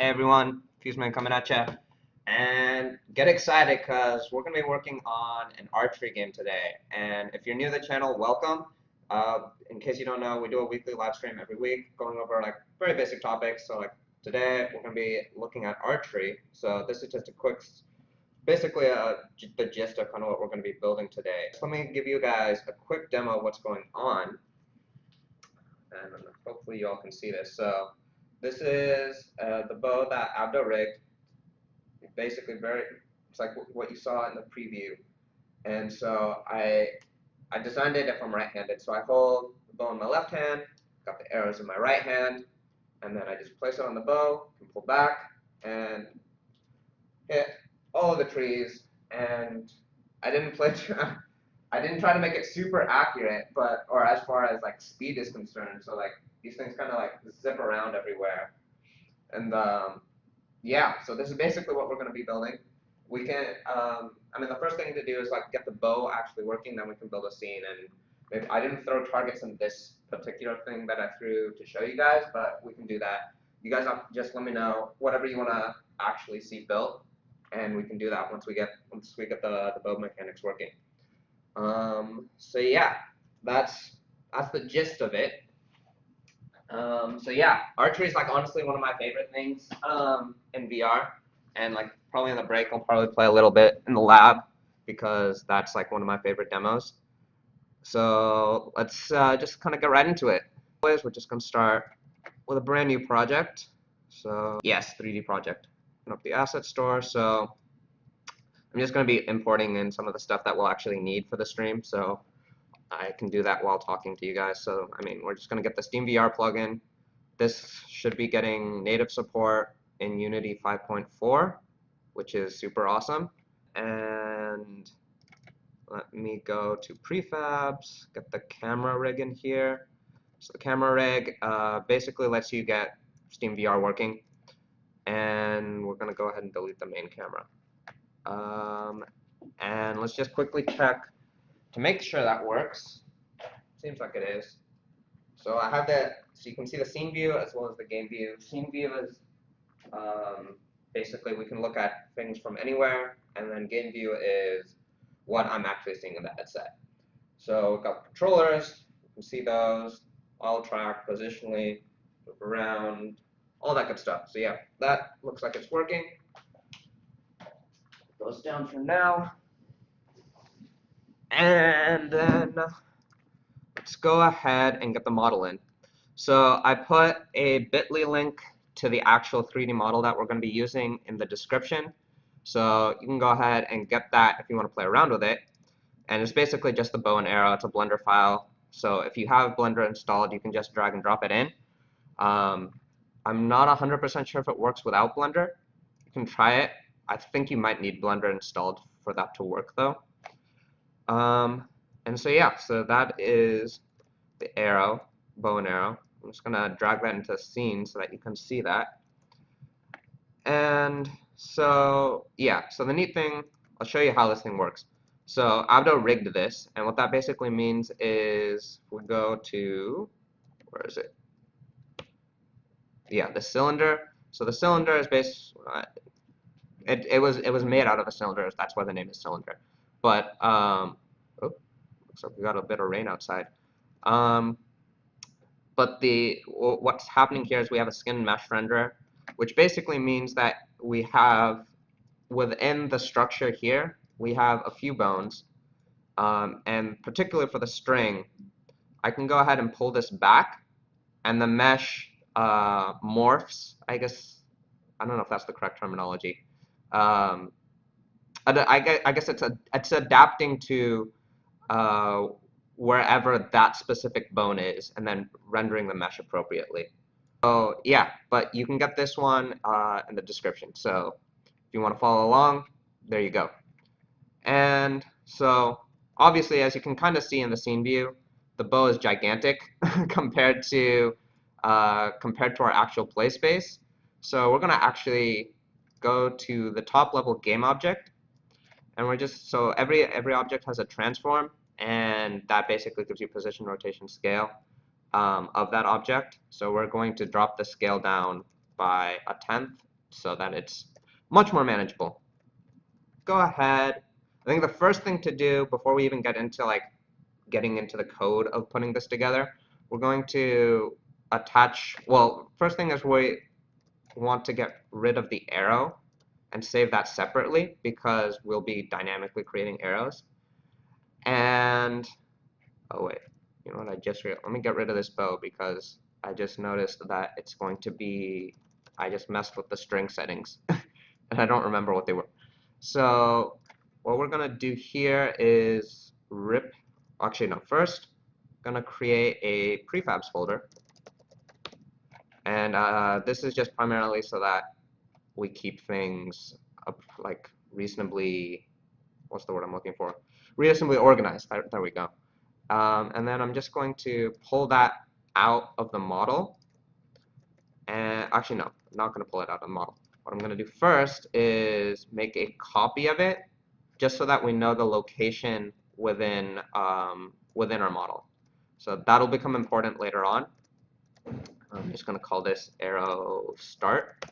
Hey everyone, FusedVR coming at you. And get excited because we're going to be working on an archery game today. And if you're new to the channel, welcome. In case you don't know, we do a weekly live stream every week going over like very basic topics. So like today we're going to be looking at archery. So this is just a quick, basically the gist of kind of what we're going to be building today. So let me give you guys a quick demo of what's going on. And hopefully you all can see this. So this is the bow that Abdo rigged. Basically it's like what you saw in the preview. And so I designed it if I'm right-handed. So I hold the bow in my left hand, got the arrows in my right hand, and then I just place it on the bow, can pull back, and hit all of the trees. And I didn't try to make it super accurate, or as far as like speed is concerned. So like these things kind of like zip around everywhere. And yeah, so this is basically what we're going to be building. We can, I mean, the first thing to do is like get the bow actually working, then we can build a scene. And I didn't throw targets in this particular thing that I threw to show you guys, but we can do that. You guys just let me know whatever you want to actually see built, and we can do that once we get the bow mechanics working. So yeah, that's the gist of it. So yeah, archery is like honestly one of my favorite things in VR, and like probably in the break I'll probably play a little bit in the lab because that's like one of my favorite demos. So let's just kind of get right into it. We're just gonna start with a brand new project. So yes, 3D project. Open up the asset store. So I'm just gonna be importing in some of the stuff that we'll actually need for the stream. So I can do that while talking to you guys. So, I mean, we're just going to get the SteamVR plugin. This should be getting native support in Unity 5.4, which is super awesome. And let me go to prefabs, get the camera rig in here. So the camera rig basically lets you get SteamVR working. And we're going to go ahead and delete the main camera. And let's just quickly check to make sure that works. Seems like it is. So I have that, so you can see the scene view as well as the game view. Scene view is basically we can look at things from anywhere, and then game view is what I'm actually seeing in the headset. So we've got controllers, you can see those, all track, positionally, move around, all that good stuff. So yeah, that looks like it's working. Goes down for now. And then let's go ahead and get the model in. So I put a bit.ly link to the actual 3D model that we're going to be using in the description. So you can go ahead and get that if you want to play around with it. And it's basically just the bow and arrow. It's a Blender file. So if you have Blender installed, you can just drag and drop it in. I'm not 100% sure if it works without Blender. You can try it. I think you might need Blender installed for that to work though. And so yeah, so that is the arrow, bow and arrow. I'm just gonna drag that into a scene so that you can see that. And so yeah, so the neat thing, I'll show you how this thing works. So Abdo rigged this, and what that basically means is we go to, where is it? Yeah, the cylinder. So the cylinder is it was made out of a cylinder. That's why the name is cylinder. But looks like we got a bit of rain outside. But what's happening here is we have a skin mesh renderer, which basically means that we have, within the structure here, we have a few bones. And particularly for the string, I can go ahead and pull this back, and the mesh morphs, I guess. I don't know if that's the correct terminology. I guess it's adapting to wherever that specific bone is, and then rendering the mesh appropriately. So yeah, but you can get this one in the description. So if you want to follow along, there you go. And so obviously, as you can kind of see in the scene view, the bow is gigantic compared to our actual play space. So we're gonna actually go to the top level game object, and we're just, so every object has a transform, and that basically gives you position, rotation, scale of that object. So we're going to drop the scale down by 1/10 so that it's much more manageable. Go ahead. I think the first thing to do before we even get into like getting into the code of putting this together, we're going to attach, well, first thing is we want to get rid of the arrow and save that separately because we'll be dynamically creating arrows. And, oh wait, you know what, let me get rid of this bow because I just noticed that it's going to be, I just messed with the string settings and I don't remember what they were. So what we're gonna do here is first gonna create a prefabs folder. And this is just primarily so that we keep things up, like reasonably, what's the word I'm looking for? Reasonably organized. There we go. And then I'm just going to pull that out of the model. And actually, no, I'm not going to pull it out of the model. What I'm going to do first is make a copy of it, just so that we know the location within within our model. So that'll become important later on. I'm just going to call this arrow start,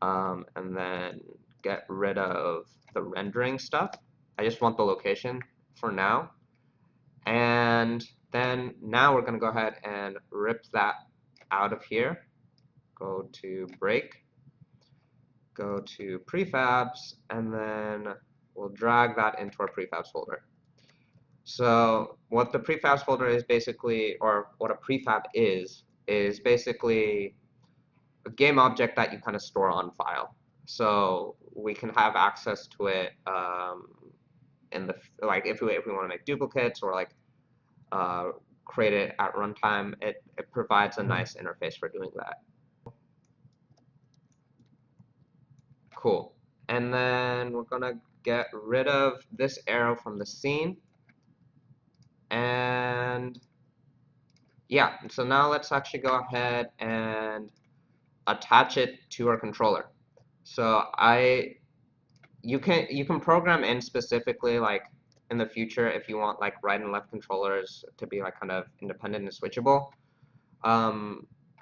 and then get rid of the rendering stuff. I just want the location for now. And then now we're going to go ahead and rip that out of here. Go to break, go to prefabs, and then we'll drag that into our prefabs folder. So what the prefabs folder is basically, or what a prefab is basically a game object that you kind of store on file. So we can have access to it in the, like if we want to make duplicates or like create it at runtime, it provides a nice interface for doing that. Cool. And then we're gonna get rid of this arrow from the scene. And yeah, so now let's actually go ahead and attach it to our controller. So you can program in specifically like in the future if you want like right and left controllers to be like kind of independent and switchable.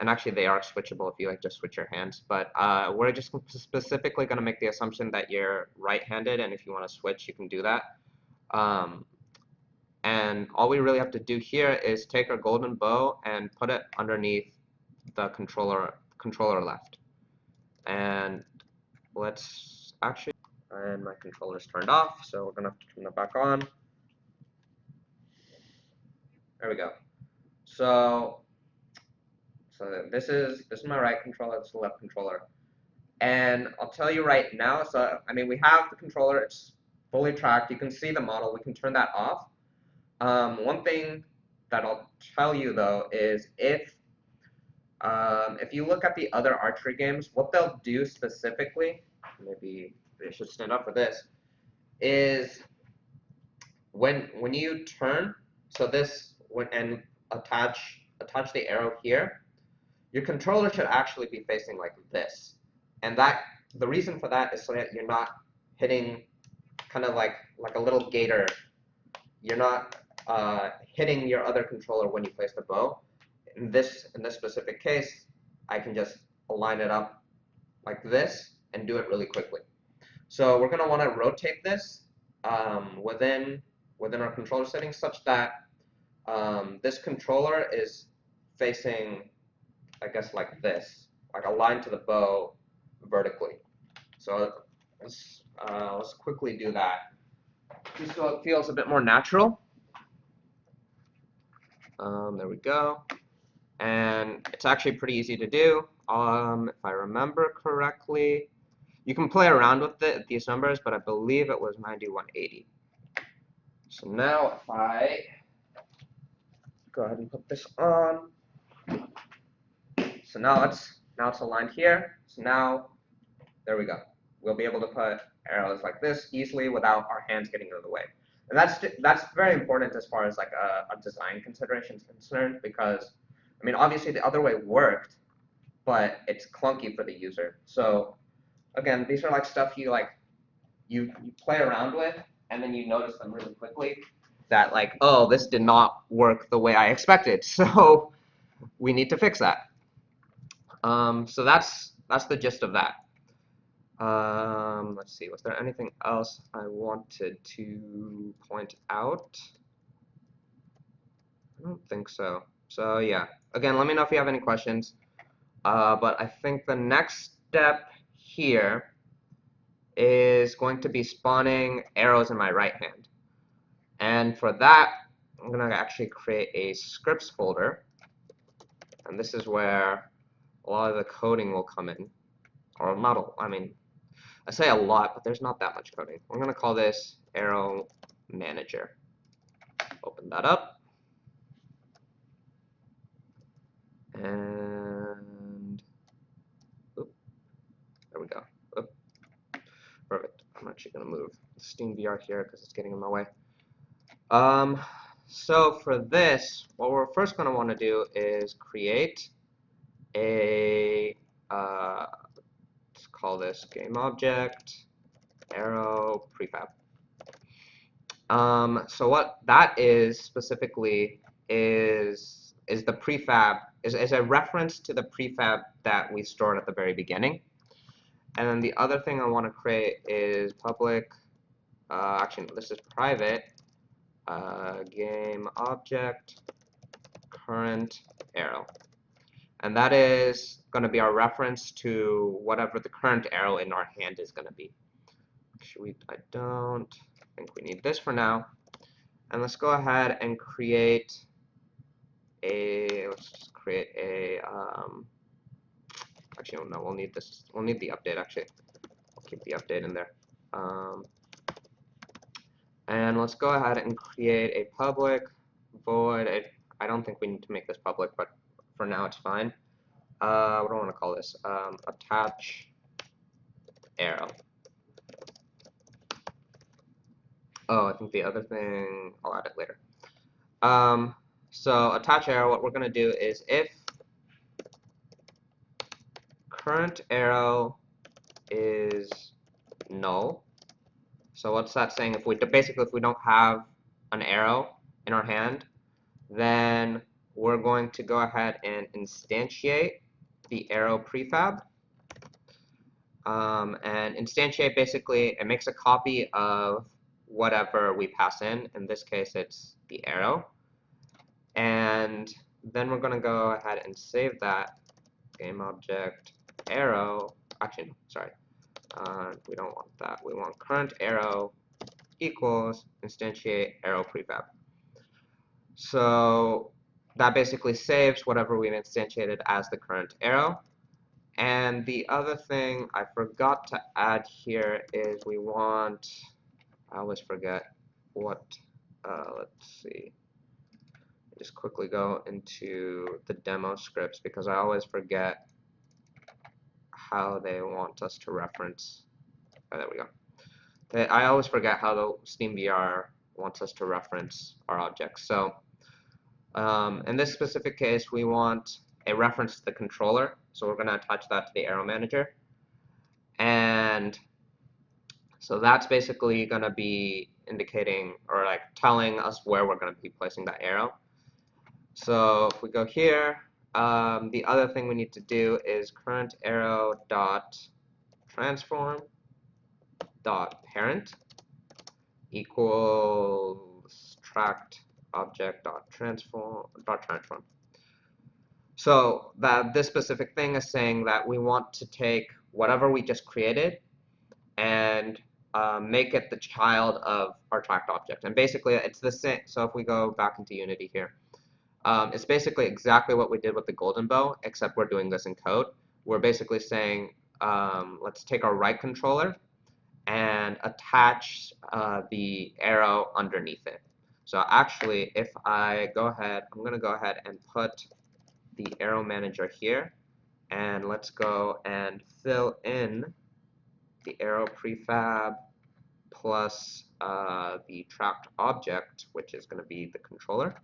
And actually they are switchable if you like just switch your hands, but we're just specifically going to make the assumption that you're right-handed, and if you want to switch you can do that. And all we really have to do here is take our golden bow and put it underneath the controller left. And let's actually, and my controller's turned off, so we're gonna have to turn it back on. There we go. So this is my right controller, this is the left controller. And I'll tell you right now, so I mean we have the controller, it's fully tracked, you can see the model, we can turn that off. One thing that I'll tell you though is if you look at the other archery games, what they'll do specifically, maybe they should stand up for this, is when you turn, so this and attach the arrow here, your controller should actually be facing like this. And that the reason for that is so that you're not hitting kind of like a little gator. You're not hitting your other controller when you place the bow. In this specific case, I can just align it up like this and do it really quickly. So we're going to want to rotate this within our controller settings such that this controller is facing, I guess, like this, like aligned to the bow vertically. So let's quickly do that, just so it feels a bit more natural. There we go. And it's actually pretty easy to do. If I remember correctly, you can play around with these numbers, but I believe it was 9180. So now if I go ahead and put this on, so now it's aligned here. So now there we go. We'll be able to put arrows like this easily without our hands getting in the way. And that's very important as far as like a design consideration is concerned, because I mean obviously the other way worked, but it's clunky for the user. So again, these are like stuff you play around with, and then you notice them really quickly that like, oh, this did not work the way I expected. So we need to fix that. So that's that's the gist of that. Let's see, was there anything else I wanted to point out? I don't think so. So yeah, again, let me know if you have any questions. But I think the next step here is going to be spawning arrows in my right hand. And for that, I'm going to actually create a scripts folder. And this is where a lot of the coding will come in. Or not, I mean, I say a lot, but there's not that much coding. We're going to call this arrow manager. Open that up. And oop, there we go. Oop. Perfect. I'm actually going to move SteamVR here because it's getting in my way. So for this, what we're first going to want to do is create a, let's call this game object, arrow prefab. So what that is specifically is the prefab, is a reference to the prefab that we stored at the very beginning. And then the other thing I want to create is public, actually this is private, game object current arrow, and that is going to be our reference to whatever the current arrow in our hand is going to be. Actually, I don't think we need this for now, and let's go ahead and create a, let's just create a, actually no, we'll need this, we'll need the update. Actually, I'll keep the update in there. And let's go ahead and create a public void. I don't think we need to make this public, but for now it's fine. What do I want to call this? Attach arrow. Oh, I think the other thing, I'll add it later. So attach arrow, what we're going to do is if current arrow is null. So what's that saying? If we basically, if we don't have an arrow in our hand, then we're going to go ahead and instantiate the arrow prefab. And instantiate, basically, it makes a copy of whatever we pass in. In this case, it's the arrow. And then we're going to go ahead and save that game object arrow. Actually, sorry. We don't want that. We want current arrow equals instantiate arrow prefab. So that basically saves whatever we've instantiated as the current arrow. And the other thing I forgot to add here is we want, I always forget what, let's see, just quickly go into the demo scripts because I always forget how they want us to reference, oh, there we go. I always forget how the SteamVR wants us to reference our objects. So in this specific case, we want a reference to the controller. So we're going to attach that to the arrow manager. And so that's basically going to be indicating or like telling us where we're going to be placing that arrow. So if we go here, the other thing we need to do is current arrow dot transform dot parent equals tracked object dot transform. So that this specific thing is saying that we want to take whatever we just created and make it the child of our tracked object. And basically, it's the same. So if we go back into Unity here, it's basically exactly what we did with the golden bow, except we're doing this in code. We're basically saying, let's take our right controller and attach the arrow underneath it. So actually, if I go ahead, I'm going to go ahead and put the arrow manager here, and let's go and fill in the arrow prefab plus the tracked object, which is going to be the controller.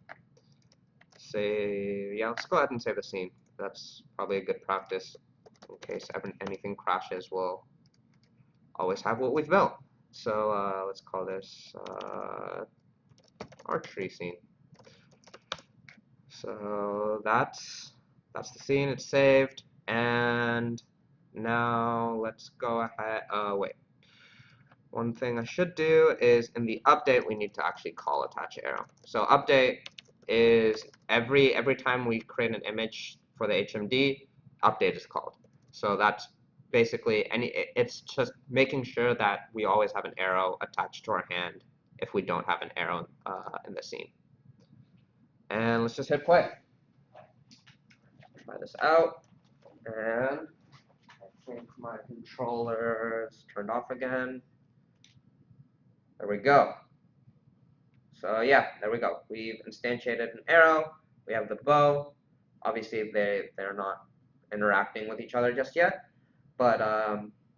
Yeah, let's go ahead and save the scene. That's probably a good practice. In case anything crashes, we'll always have what we've built. So let's call this archery scene. So that's the scene. It's saved, and now let's go ahead. Wait. One thing I should do is in the update we need to actually call attach arrow. So update is every time we create an image for the HMD, update is called. So that's basically it's just making sure that we always have an arrow attached to our hand if we don't have an arrow in the scene. And let's just hit play. Try this out, and I think my controller's turned off again. There we go. So yeah, there we go. We've instantiated an arrow. We have the bow. Obviously, they're not interacting with each other just yet. But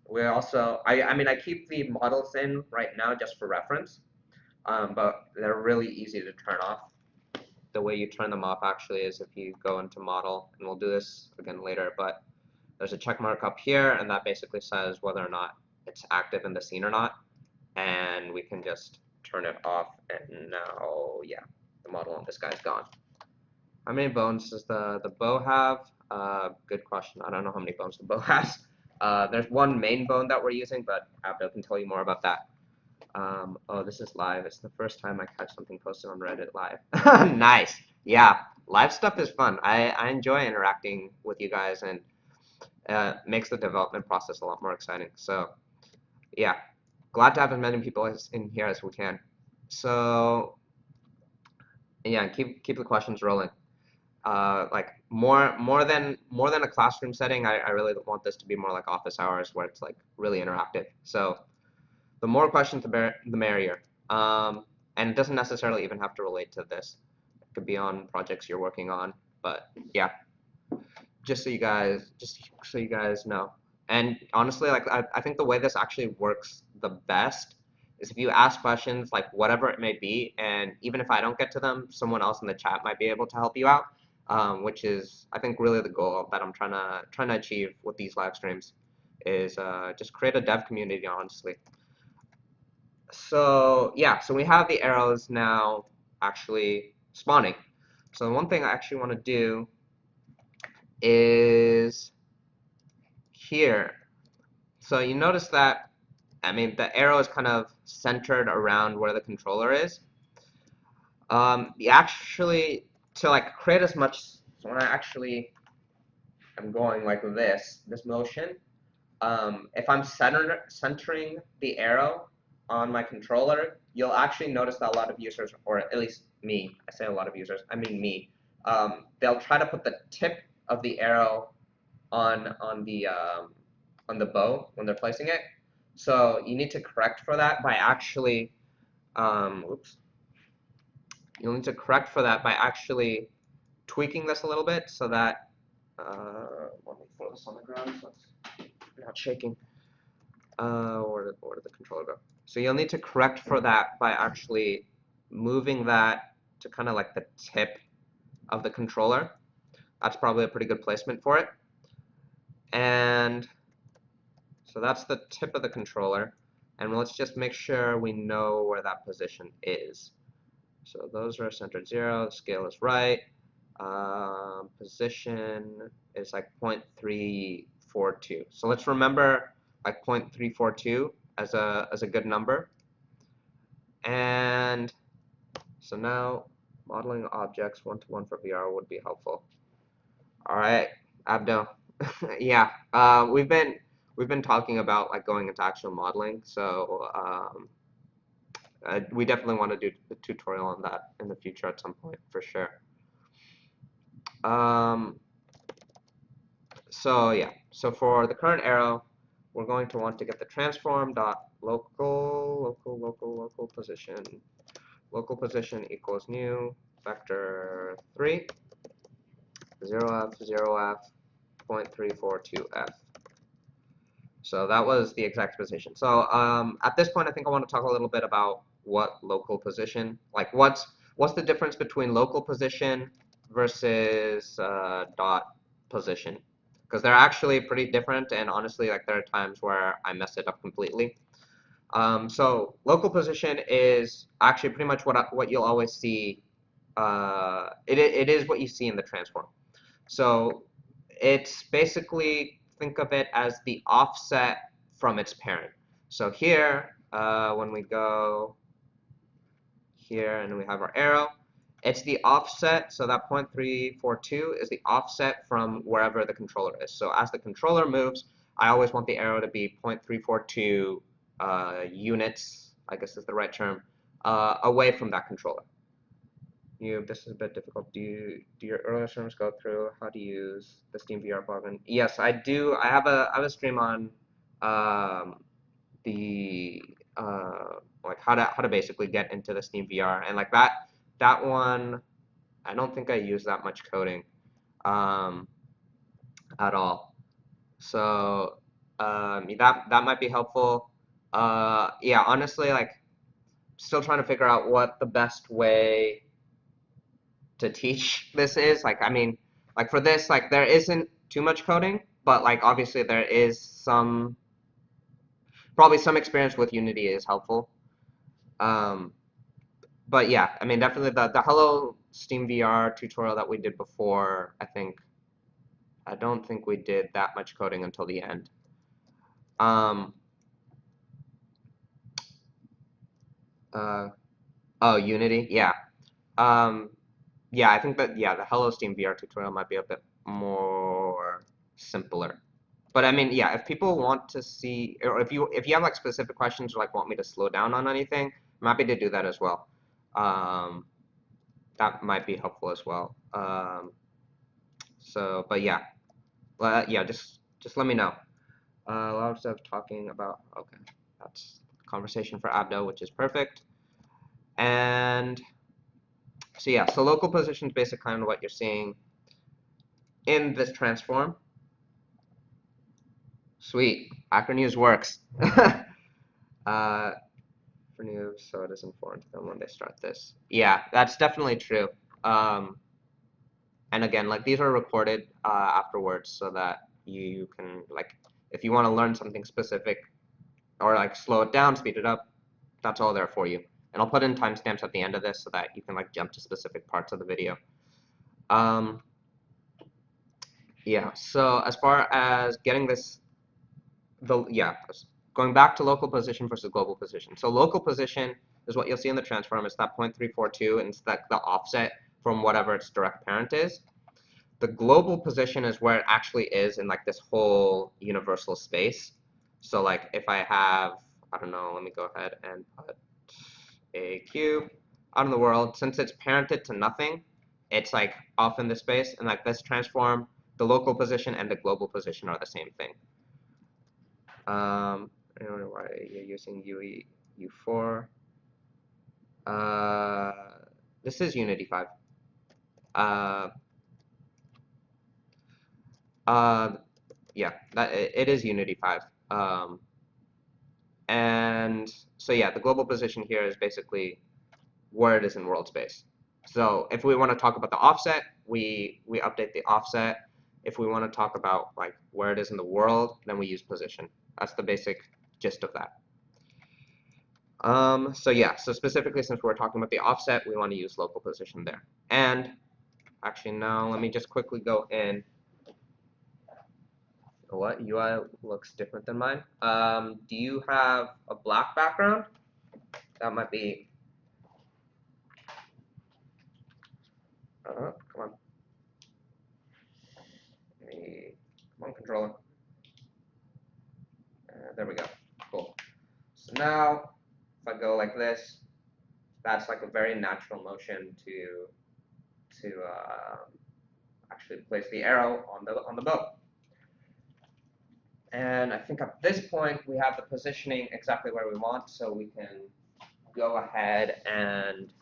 we also, I mean, I keep the models in right now just for reference. But they're really easy to turn off. The way you turn them off actually is if you go into model, and we'll do this again later, but there's a check mark up here, and that basically says whether or not it's active in the scene or not. And we can just turn it off, and now, yeah, the model on this guy's gone. How many bones does the bow have? Good question. I don't know how many bones the bow has. There's one main bone that we're using, but Abdo can tell you more about that. Oh, this is live. It's the first time I catch something posted on Reddit live. Nice. Yeah, live stuff is fun. I enjoy interacting with you guys, and makes the development process a lot more exciting. So, yeah, glad to have as many people in here as we can. So, yeah, keep the questions rolling. Like more than a classroom setting, I really want this to be more like office hours where it's like really interactive. So the more questions, the merrier. And it doesn't necessarily even have to relate to this. It could be on projects you're working on. But yeah, just so you guys know. And honestly, like I think the way this actually works the best is if you ask questions, like whatever it may be, and even if I don't get to them, someone else in the chat might be able to help you out. Which is, I think, really the goal that I'm trying to achieve with these live streams, is just create a dev community, honestly. So yeah, so we have the arrows now actually spawning. So the one thing I actually want to do is here. So you notice that, I mean, the arrow is kind of centered around where the controller is. You actually, to like create as much, so when I actually am going like this motion, if I'm centering the arrow on my controller, you'll actually notice that a lot of users, or at least me, I say a lot of users, I mean me, they'll try to put the tip of the arrow on the bow when they're placing it. So you need to correct for that by actually, you'll need to correct for that by actually tweaking this a little bit so that, let me throw this on the ground so it's not shaking. Where did the controller go? So you'll need to correct for that by actually moving that to kind of like the tip of the controller. That's probably a pretty good placement for it. And so that's the tip of the controller. And let's just make sure we know where that position is. So those are centered 0, the scale is right. Position is like 0.342. So let's remember like 0.342 as a good number. And so now modeling objects one-to-one for VR would be helpful. All right, Abdo. Yeah, we've been talking about like going into actual modeling, so we definitely want to do a tutorial on that in the future at some point for sure. So yeah, so for the current arrow, we're going to want to get the transform dot local position. Local position equals new vector 3 0f 0f 0.342f. So that was the exact position. So at this point, I think I want to talk a little bit about what local position, like what's the difference between local position versus dot position, because they're actually pretty different, and honestly, like there are times where I mess it up completely. So local position is actually pretty much what you'll always see. It is what you see in the transform. So it's basically think of it as the offset from its parent. So here, when we go here and we have our arrow, it's the offset, so that 0.342 is the offset from wherever the controller is. So as the controller moves, I always want the arrow to be 0.342 units, I guess is the right term, away from that controller. This is a bit difficult. Do your earlier streams go through how to use the SteamVR plugin? Yes, I do. I have a stream on the like how to basically get into the SteamVR, and like that one, I don't think I use that much coding at all. So that might be helpful. Yeah, honestly, like still trying to figure out what the best way to teach this is. Like, I mean, like for this, like there isn't too much coding, but like obviously there is probably some experience with Unity is helpful. But yeah, I mean, definitely the Hello SteamVR tutorial that we did before, I don't think we did that much coding until the end. Oh, Unity, yeah. Yeah, I think that, yeah, the Hello SteamVR tutorial might be a bit more simpler. But I mean, yeah, if people want to see, or if you have like specific questions or like want me to slow down on anything, I'm happy to do that as well. That might be helpful as well. So, but yeah, yeah, just let me know. A lot of stuff talking about. Okay, that's conversation for Abdo, which is perfect. And so yeah, so local position is basically kind of what you're seeing in this transform. Sweet, Hacker News works. For news, so it isn't foreign to them when they start this. Yeah, that's definitely true. And again, like these are recorded afterwards so that you can, like, if you want to learn something specific or like slow it down, speed it up, that's all there for you. And I'll put in timestamps at the end of this so that you can like jump to specific parts of the video. Yeah, so as far as getting this, going back to local position versus global position. So local position is what you'll see in the transform. It's that 0.342, and it's the offset from whatever its direct parent is. The global position is where it actually is in like this whole universal space. So like if I have, I don't know, let me go ahead and put a cube out in the world. Since it's parented to nothing, it's like off in the space, and like this transform, the local position and the global position are the same thing. I don't know why you're using UE U4. This is Unity 5. Yeah, it is Unity 5. And so yeah, the global position here is basically where it is in world space. So if we want to talk about the offset, we update the offset. If we want to talk about like where it is in the world, then we use position. That's the basic gist of that. So yeah, so specifically since we're talking about the offset, we want to use local position there. And actually now let me just quickly go in. What UI looks different than mine? Do you have a black background? That might be. Come on. Come on, controller. There we go. Cool. So now, if I go like this, that's like a very natural motion to actually place the arrow on the bow. And I think at this point we have the positioning exactly where we want, so we can go ahead and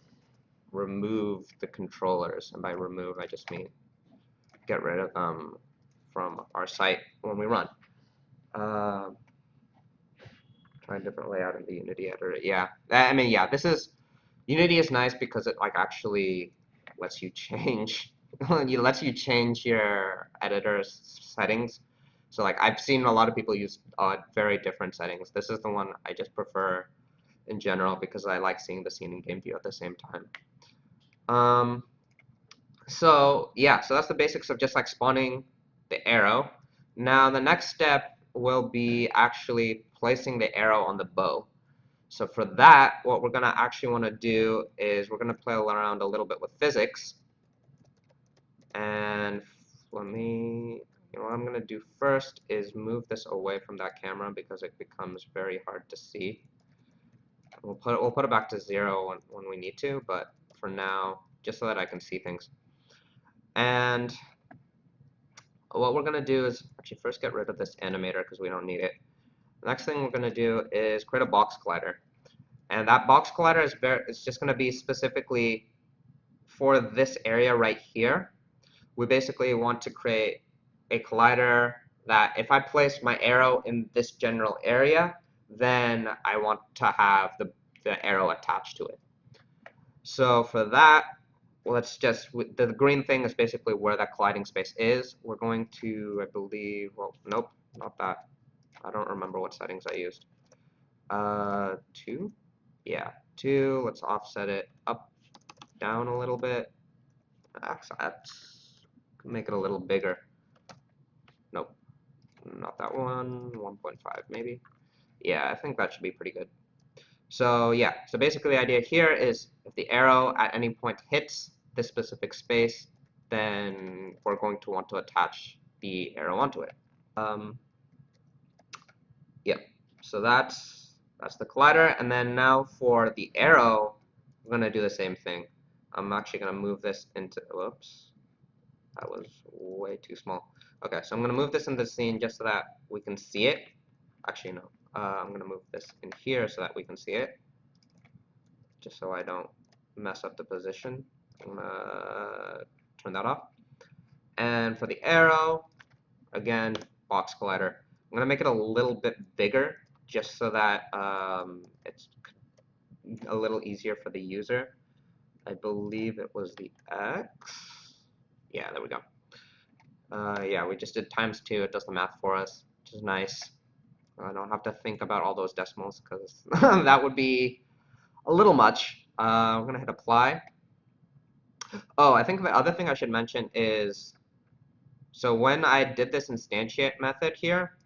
remove the controllers. And by remove, I just mean get rid of them from our site when we run. Try a different layout in the Unity editor. Yeah, I mean, yeah, Unity is nice because it like actually lets you change. It lets you change your editor's settings. So like I've seen a lot of people use very different settings. This is the one I just prefer in general because I like seeing the scene and game view at the same time. So yeah, so that's the basics of just like spawning the arrow. Now the next step will be actually placing the arrow on the bow. So for that, what we're gonna actually want to do is we're gonna play around a little bit with physics. And let me, what I'm gonna do first is move this away from that camera because it becomes very hard to see. We'll put it back to 0 when we need to, but for now, just so that I can see things. And what we're gonna do is actually first get rid of this animator because we don't need it. The next thing we're gonna do is create a box collider. And that box collider is just going to be specifically for this area right here. We basically want to create a collider that if I place my arrow in this general area, then I want to have the arrow attached to it. So for that, let's just, the green thing is basically where that colliding space is. We're going to, I believe, well, nope, not that. I don't remember what settings I used. 2? Yeah, 2. Let's offset it up, down a little bit. Let's make it a little bigger. Nope, not that one. 1.5 maybe. Yeah, I think that should be pretty good. So yeah, so basically the idea here is if the arrow at any point hits this specific space, then we're going to want to attach the arrow onto it. Yeah, so that's the collider, and then now for the arrow, I'm gonna do the same thing. I'm actually gonna move this into, whoops, that was way too small. Okay, so I'm gonna move this into the scene just so that we can see it. Actually, no, I'm gonna move this in here so that we can see it, just so I don't mess up the position. I'm gonna turn that off. And for the arrow, again, box collider. I'm gonna make it a little bit bigger just so that it's a little easier for the user. I believe it was the X. Yeah, there we go. Yeah, we just did ×2. It does the math for us, which is nice. I don't have to think about all those decimals because that would be a little much. We're gonna hit apply. Oh, I think the other thing I should mention is, so when I did this instantiate method here,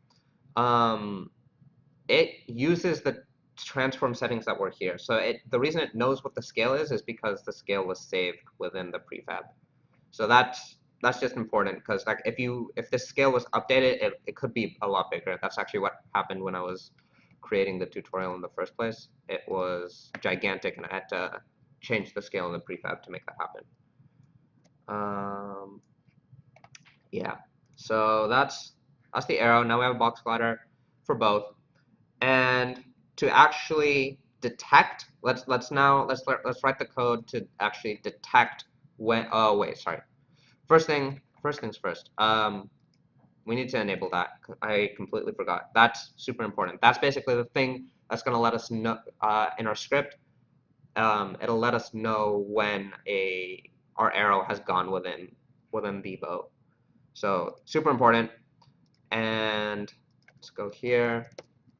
it uses the transform settings that were here. So the reason it knows what the scale is because the scale was saved within the prefab. So that's just important because like if this scale was updated, it could be a lot bigger. That's actually what happened when I was creating the tutorial in the first place. It was gigantic, and I had to change the scale in the prefab to make that happen. Yeah. So that's the arrow. Now we have a box collider for both. And to actually detect, let's write the code to actually detect when. Oh wait, sorry. First things first. We need to enable that. I completely forgot. That's super important. That's basically the thing that's going to let us know in our script. It'll let us know when our arrow has gone within the bow. So super important. And let's go here.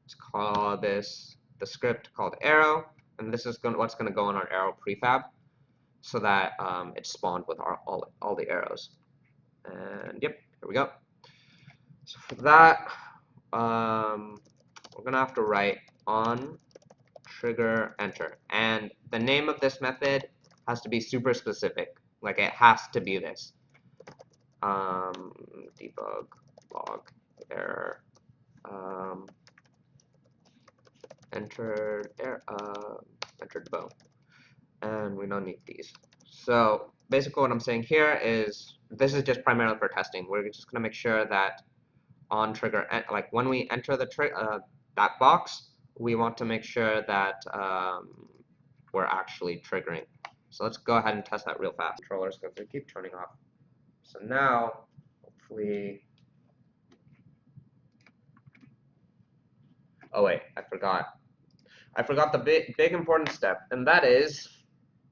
Let's call this the script called arrow, and this is what's going to go on our arrow prefab, so that it's spawned with all the arrows. And yep, here we go. So for that, we're going to have to write on trigger enter, and the name of this method has to be super specific. Like it has to be this. Debug log error. Entered bow, and we don't need these. So basically what I'm saying here is this is just primarily for testing. We're just going to make sure that on trigger, like when we enter that box, we want to make sure that we're actually triggering. So let's go ahead and test that real fast. Controllers, because they keep turning off. So now, hopefully, oh wait, I forgot the big important step, and that is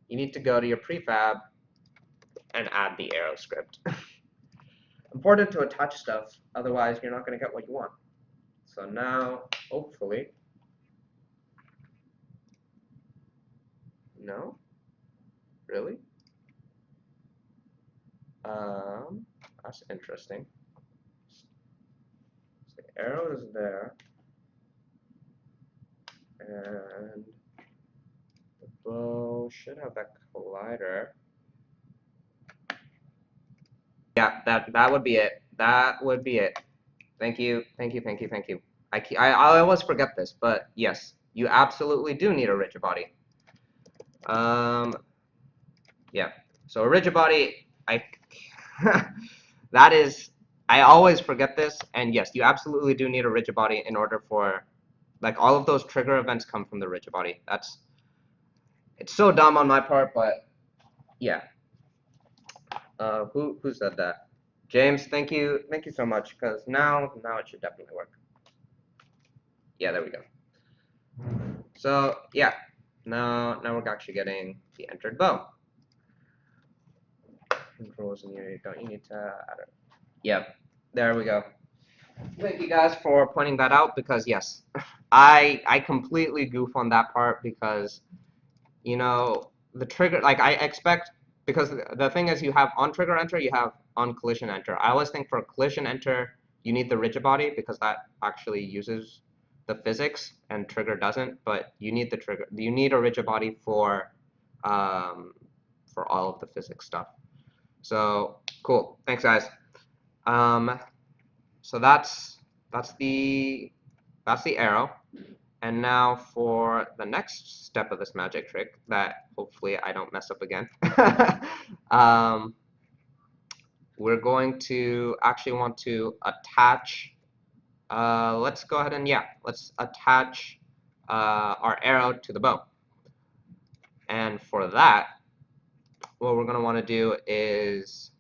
you need to go to your prefab and add the arrow script. Important to attach stuff, otherwise you're not going to get what you want. So now, hopefully, no, really? That's interesting. The arrow is there, and the bow should have that collider. Yeah, that would be it. That would be it. Thank you, thank you, thank you, thank you. I always forget this, but yes, you absolutely do need a rigid body. Yeah. So a rigid body, that is, I always forget this, and yes, you absolutely do need a rigid body in order for, like, all of those trigger events come from the rigid body. It's so dumb on my part, but yeah. Who said that? James, thank you so much, because now it should definitely work. Yeah, there we go. So yeah, now we're actually getting the entered bow. Controls in Unity, don't you need to add it? Yep, there we go. Thank you guys for pointing that out, because yes, I completely goof on that part, because you know the trigger, like, I expect, because the thing is, you have on trigger enter, you have on collision enter. I always think for collision enter you need the rigid body, because that actually uses the physics and trigger doesn't, but you need a rigid body for all of the physics stuff. So cool, thanks guys. So that's the arrow. And now for the next step of this magic trick that hopefully I don't mess up again. We're going to actually want to attach, let's go ahead and, yeah, let's attach our arrow to the bow. And for that, what we're going to want to do is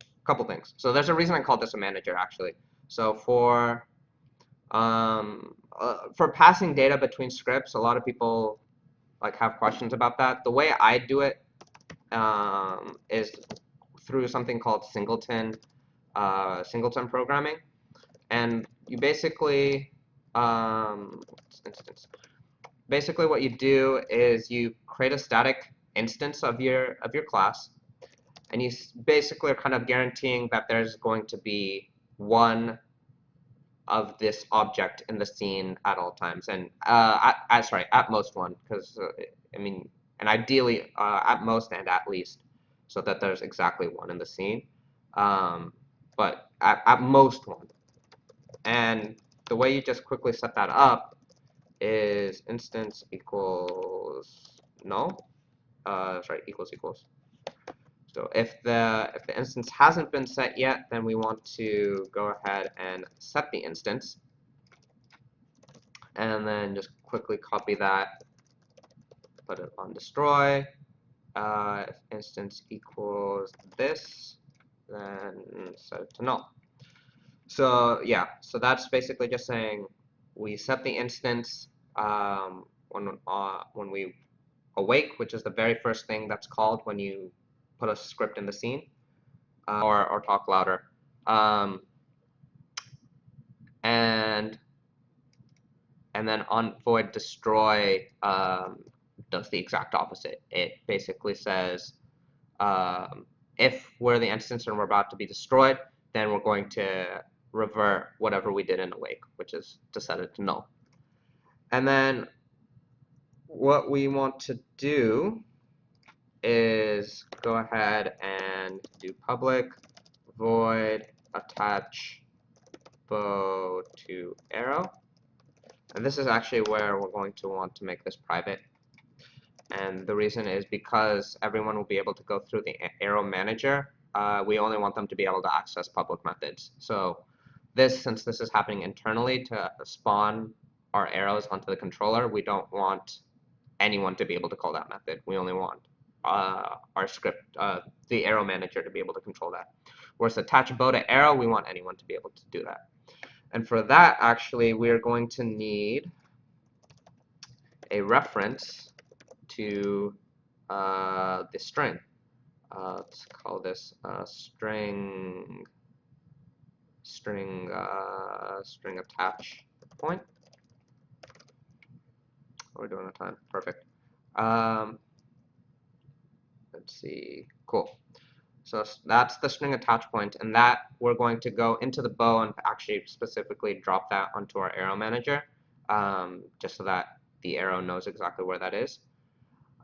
a couple things. So there's a reason I called this a manager, actually. So for passing data between scripts, a lot of people like have questions about that. The way I do it is through something called singleton programming, and you basically basically what you do is you create a static instance of your class, and you basically are kind of guaranteeing that there's going to be one of this object in the scene at all times, and at most one, because I mean, and ideally at most and at least, so that there's exactly one in the scene, but at most one. And the way you just quickly set that up is instance equals null, equals. So if the instance hasn't been set yet, then we want to go ahead and set the instance, and then just quickly copy that, put it on destroy. If instance equals this, then set it to null. So yeah, so that's basically just saying we set the instance when we awake, which is the very first thing that's called when you put a script in the scene, or talk louder. And then on void destroy does the exact opposite. It basically says if we're the instance and we're about to be destroyed, then we're going to revert whatever we did in awake, which is to set it to null. And then what we want to do is go ahead and do public void attach bow to arrow. And this is actually where we're going to want to make this private. And the reason is because everyone will be able to go through the arrow manager. We only want them to be able to access public methods. So since this is happening internally to spawn our arrows onto the controller, we don't want anyone to be able to call that method. We only want our script, the arrow manager, to be able to control that. Whereas attach bow to arrow, we want anyone to be able to do that. And for that, actually, we're going to need a reference to the string. Let's call this string attach point. We're doing a time. Perfect. Let's see. Cool. So that's the string attach point, and that we're going to go into the bow and actually specifically drop that onto our arrow manager, just so that the arrow knows exactly where that is.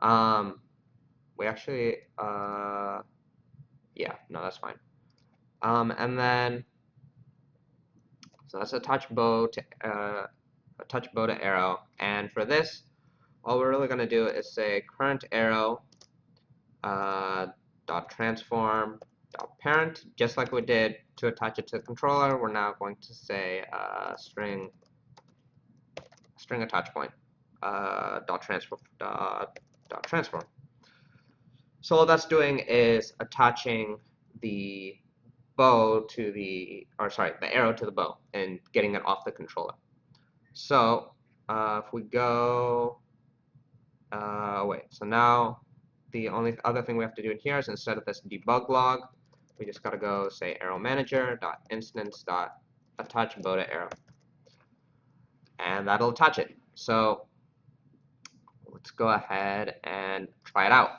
We actually, yeah, no, that's fine. And then, so that's attach bow to arrow, and for this, all we're really going to do is say current arrow dot transform dot parent, just like we did to attach it to the controller. We're now going to say string attach point dot transform. So all that's doing is attaching the bow to the, or sorry, the arrow to the bow and getting it off the controller. So if we go, wait, so now the only other thing we have to do in here is instead of this debug log, we just got to go say arrow manager dot instance dot attach bow to arrow, and that'll attach it. So let's go ahead and try it out.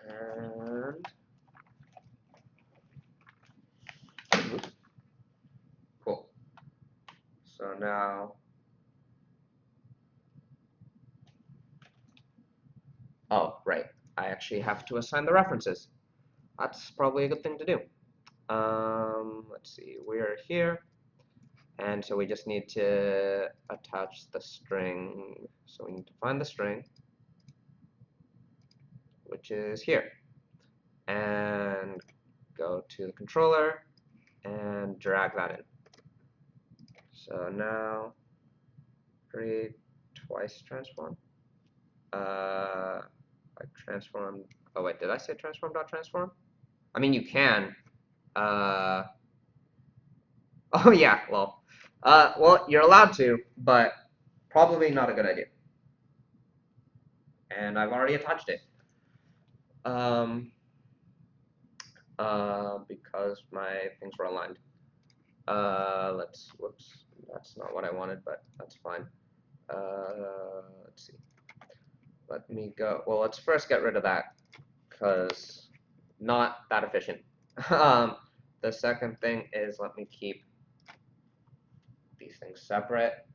And cool. So now, oh, right, I actually have to assign the references. That's probably a good thing to do. Let's see, we're here, and so we just need to attach the string. So we need to find the string, which is here, and go to the controller and drag that in. So now create twice transform. Like transform. Oh wait, did I say transform.transform? I mean, you can. Oh yeah, well, you're allowed to, but probably not a good idea. And I've already attached it. Because my things were aligned. Whoops, that's not what I wanted, but that's fine. Let's see. Let me go. Well, let's first get rid of that, because not that efficient. The second thing is let me keep these things separate,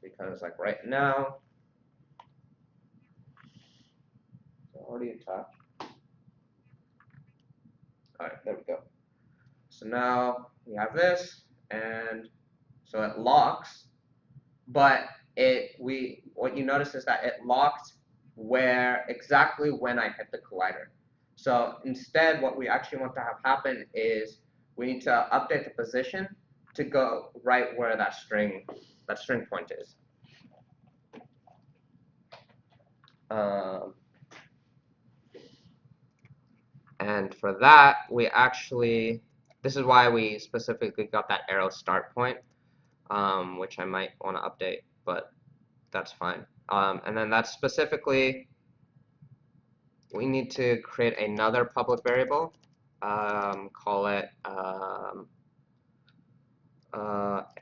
because like right now, it's already attached. All right, there we go. So now we have this, and so it locks, but what you notice is that it locked exactly when I hit the collider. So instead, what we actually want to have happen is we need to update the position to go right where that string point is. And for that, this is why we specifically got that arrow start point, which I might want to update, but that's fine. And then that's specifically, we need to create another public variable, call it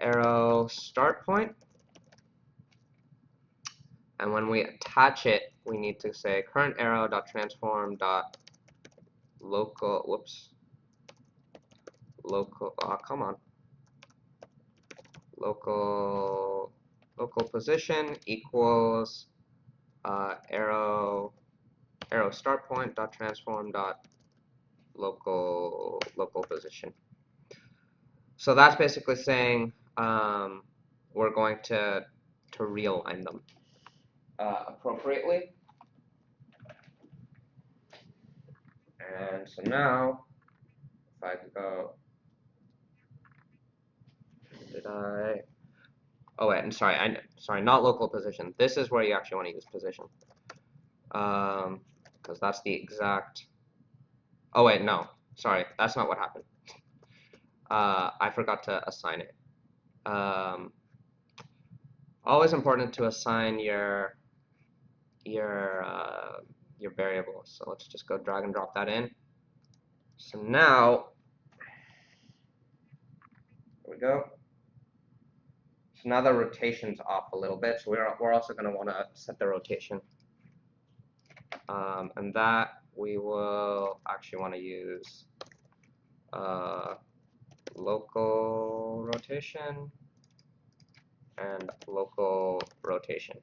arrow start point. And when we attach it, we need to say current arrow dot transform dot local, come on, local position equals arrow start point dot transform dot local position. So that's basically saying we're going to realign them appropriately. And so now, if I go, oh wait, I'm sorry, sorry, not local position. This is where you actually want to use position, because that's the exact. Oh wait, no, sorry, that's not what happened. I forgot to assign it. Always important to assign your variables. So let's just go drag and drop that in. So now, there we go. So now the rotation's off a little bit. So we're also going to want to set the rotation. And that we will actually want to use local rotation and local rotation.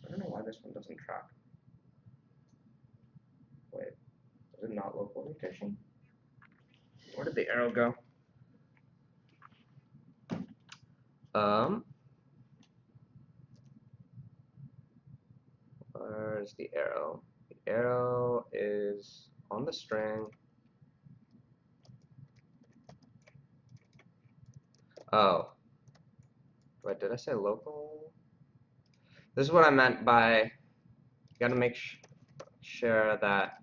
I don't know why this one doesn't track. Wait, is it not local rotation? Where did the arrow go? Where's the arrow? The arrow is on the string. Oh. Wait, did I say local? This is what I meant by, you gotta make sure that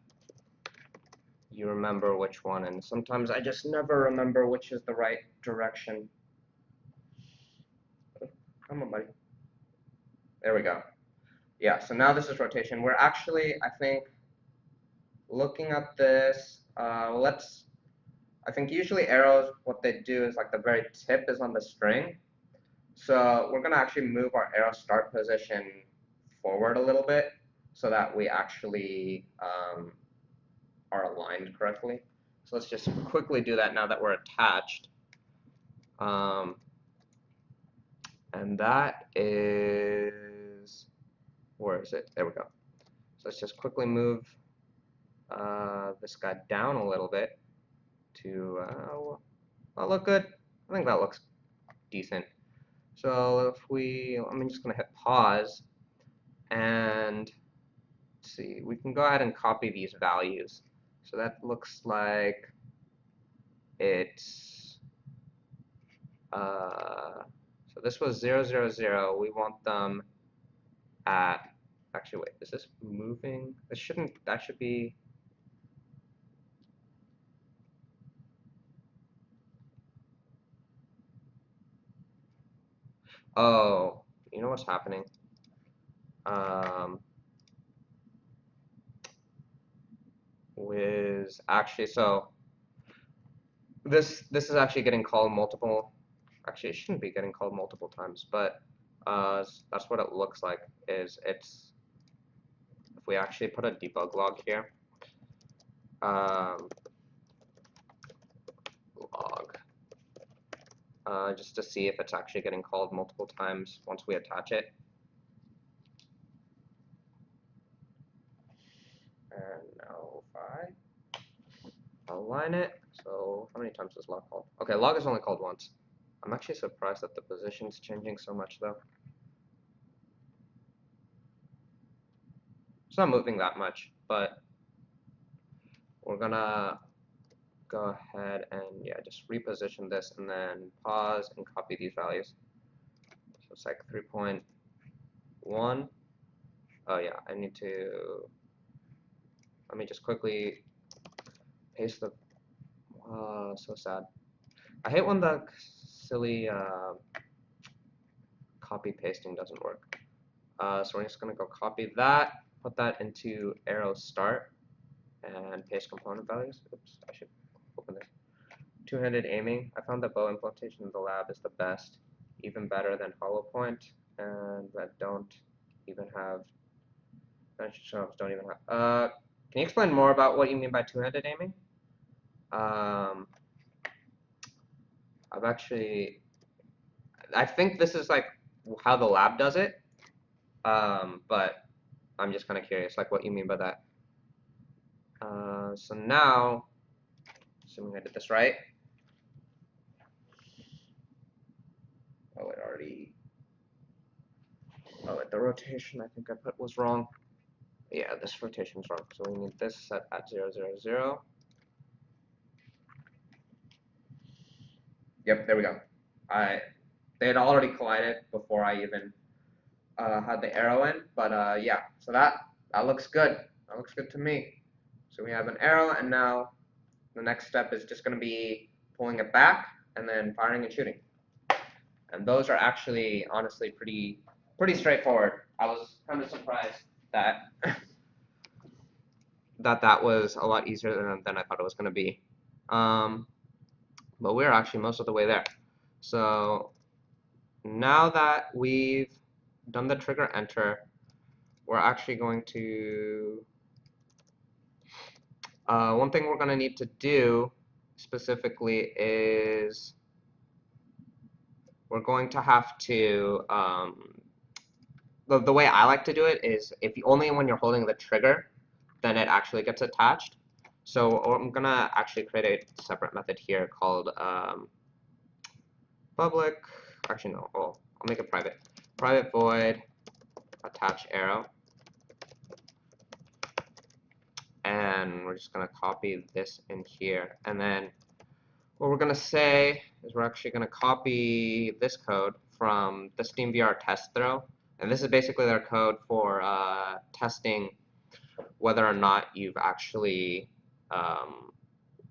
you remember which one, and sometimes I just never remember which is the right direction. Come on, buddy. There we go. Yeah, so now this is rotation. We're actually, I think, looking at this, I think usually arrows, what they do is like the very tip is on the string. So we're gonna actually move our arrow start position forward a little bit so that we actually are aligned correctly. So let's just quickly do that now that we're attached. And that is, where is it? There we go. So let's just quickly move this guy down a little bit to, that look good? I think that looks decent. So if I'm just gonna hit pause, and let's see, we can go ahead and copy these values. So that looks like it's, so this was 0, 0, 0. We want them at, actually wait, is this moving? This shouldn't, that should be, oh, you know what's happening? Was actually, so this is actually getting called multiple, actually it shouldn't be getting called multiple times, but that's what it looks like, is it's, if we actually put a debug log here, log, just to see if it's actually getting called multiple times once we attach it. And now if I align it, so how many times is log called? Okay, log is only called once. I'm actually surprised that the position's changing so much though. It's not moving that much, but we're gonna go ahead and yeah, just reposition this and then pause and copy these values. So it's like 3.1. Oh yeah, I need to, let me just quickly paste the, so sad. I hate when the silly copy pasting doesn't work. So we're just gonna go copy that, put that into arrow start, and paste component values. Oops, I should open this. Two-handed aiming. I found that bow implementation in the lab is the best, even better than hollow point, and that don't even have, don't even have. Can you explain more about what you mean by two-handed aiming? I've actually, I think this is like how the lab does it, but I'm just kind of curious, like what you mean by that. So now, assuming I did this right. Oh, it already, oh, the rotation I think I put was wrong. Yeah, this rotation's wrong. So we need this set at 0, 0, 0. Yep, there we go. They had already collided before I even had the arrow in, but yeah, so that looks good. That looks good to me. So we have an arrow, and now the next step is just going to be pulling it back and then firing and shooting. And those are actually, honestly, pretty straightforward. I was kind of surprised that that was a lot easier than I thought it was going to be. But we're actually most of the way there. So now that we've done the trigger enter, we're actually going to, one thing we're going to need to do specifically is we're going to have to, the way I like to do it is if you, only when you're holding the trigger, then it actually gets attached. So I'm going to actually create a separate method here called public, actually no, I'll make it private. Private void attach arrow. And we're just going to copy this in here. And then what we're going to say is we're actually going to copy this code from the SteamVR test throw. And this is basically their code for testing whether or not you've actually,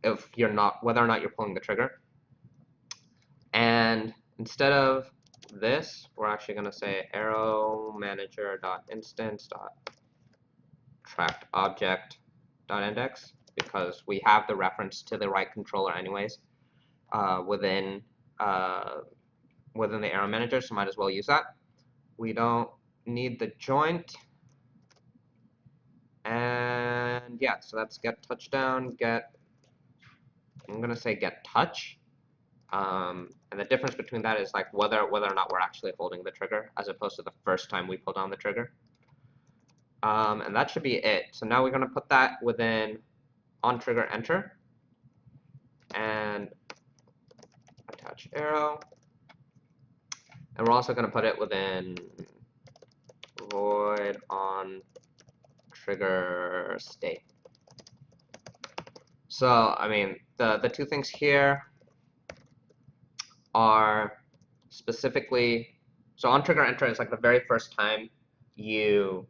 whether or not you're pulling the trigger. And instead of this, we're actually going to say arrow manager.instance.tracked.object.index, because we have the reference to the right controller anyways within the arrow manager, so might as well use that. We don't need the joint. And yeah, so that's get touchdown, get, I'm going to say get touch. And the difference between that is like whether or not we're actually holding the trigger, as opposed to the first time we pull down the trigger. And that should be it. So now we're going to put that within on trigger enter and attach arrow. And we're also going to put it within void on trigger state. So I mean the two things here are specifically, so on trigger enter is like the very first time you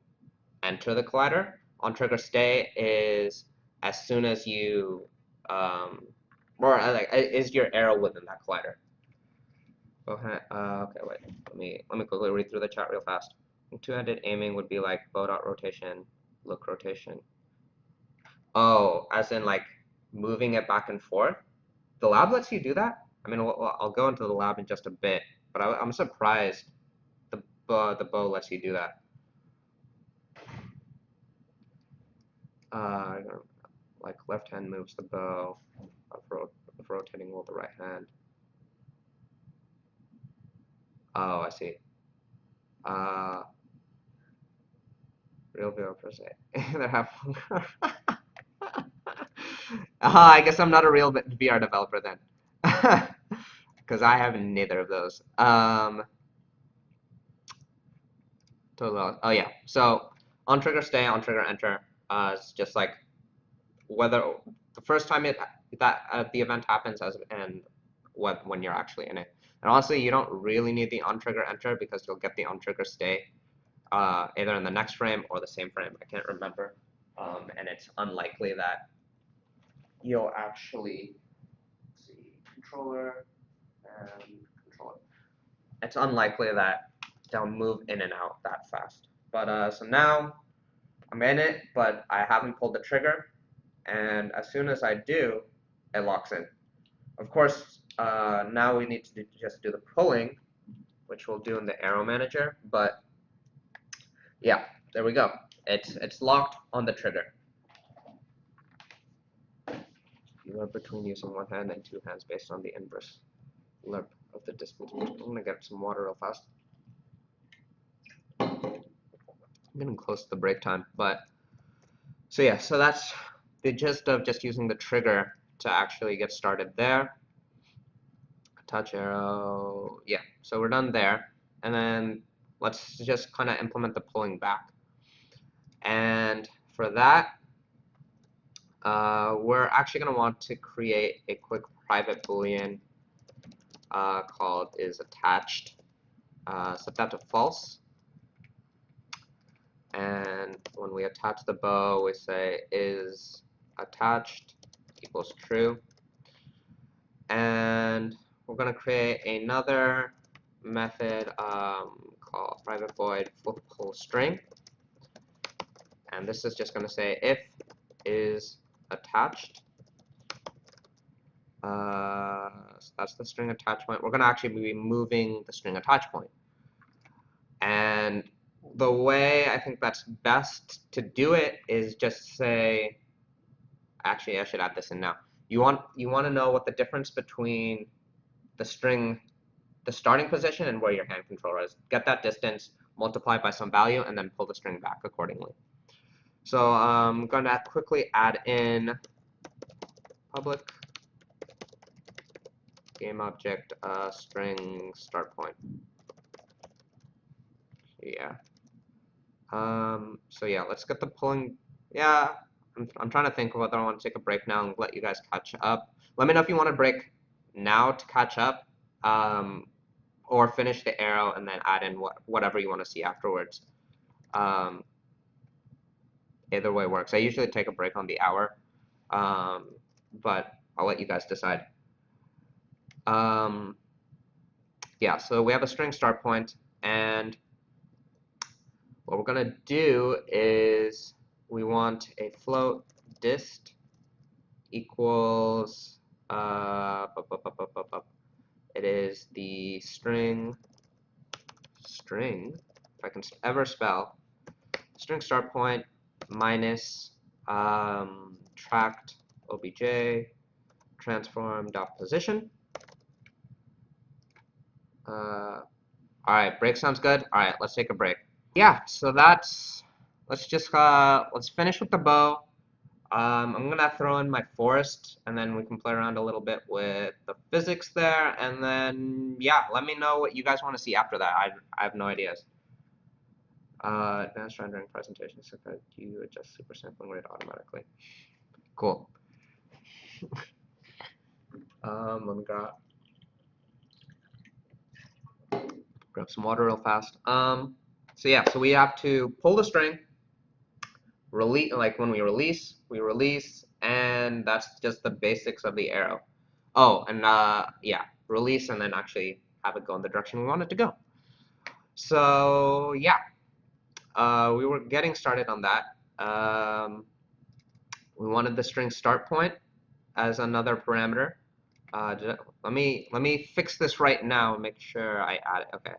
enter the collider. On trigger stay is as soon as you, or like is your arrow within that collider. Okay, wait. Let me quickly read through the chat real fast. Two-handed aiming would be like bow dot rotation, look rotation. Oh, as in like moving it back and forth. The lab lets you do that. I mean, I'll go into the lab in just a bit, but I'm surprised the bow lets you do that. Like left hand moves the bow of rotating with the right hand. Oh, I see. Real VR per se. They have. I guess I'm not a real VR developer then, because I have neither of those. Oh yeah. So on trigger stay, on trigger enter. It's just like whether the first time the event happens and when you're actually in it. And honestly, you don't really need the on trigger enter because you'll get the on trigger stay either in the next frame or the same frame. I can't remember. And it's unlikely that you'll actually see controller and controller. It's unlikely that they'll move in and out that fast. But so now I'm in it, but I haven't pulled the trigger. And as soon as I do, it locks in. Of course, now we need to just do the pulling, which we'll do in the arrow manager. But yeah, there we go. It's locked on the trigger. You are between using one hand and two hands based on the inverse lerp of the distance. I'm gonna get some water real fast. I'm getting close to the break time, but so yeah, so that's the gist of just using the trigger to actually get started there. Touch arrow, yeah, so we're done there. And then let's just kind of implement the pulling back. And for that, we're actually going to want to create a quick private boolean called is attached. Set that to false. And when we attach the bow, we say is attached equals true. And we're going to create another method called private void pull string. And this is just going to say if is attached that's the string attachment. We're going to actually be moving the string attach point. And the way I think that's best to do it is just say, actually I should add this in now. You want to know what the difference between the string, the starting position, and where your hand controller is. Get that distance, multiply by some value, and then pull the string back accordingly. So I'm going to quickly add in public game object string start point. Yeah. So yeah, let's get the pulling. Yeah, I'm trying to think of whether I want to take a break now and let you guys catch up. Let me know if you want to break now to catch up, or finish the arrow and then add in whatever you want to see afterwards. Either way works. I usually take a break on the hour, but I'll let you guys decide. Yeah, so we have a string start point, and what we're going to do is we want a float dist equals, it is the string, if I can ever spell, string start point minus tract obj transform dot position. All right, break sounds good. All right, let's take a break. Yeah, so let's finish with the bow. I'm gonna throw in my forest, and then we can play around a little bit with the physics there, and then yeah, let me know what you guys want to see after that. I have no ideas. Advanced rendering presentation, so that you adjust super sampling rate automatically. Cool. Let me grab some water real fast. So yeah, so we have to pull the string, release, like when we release, and that's just the basics of the arrow. Oh, and yeah, release and then actually have it go in the direction we want it to go. So yeah, we were getting started on that. We wanted the string start point as another parameter. Let me fix this right now and make sure I add it. Okay.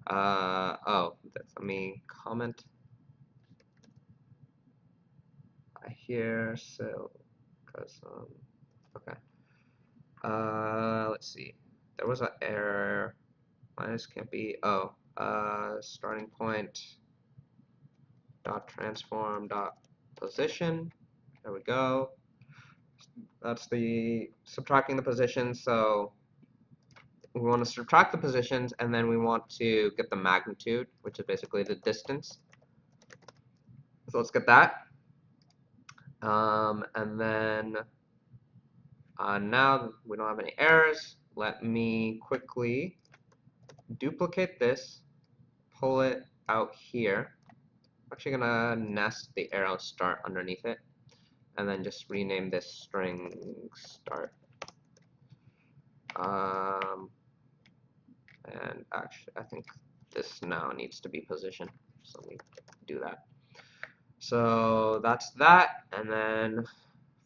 Let me comment here. So, because okay. Let's see. There was an error. Minus can't be. Oh, starting point dot transform dot position. There we go. That's the subtracting the positions. So we want to subtract the positions, and then we want to get the magnitude, which is basically the distance. So let's get that. And then now we don't have any errors. Let me quickly duplicate this, pull it out here. I'm actually gonna nest the arrow start underneath it, and then just rename this string start. And actually, I think this now needs to be position. So let me do that. So that's that, and then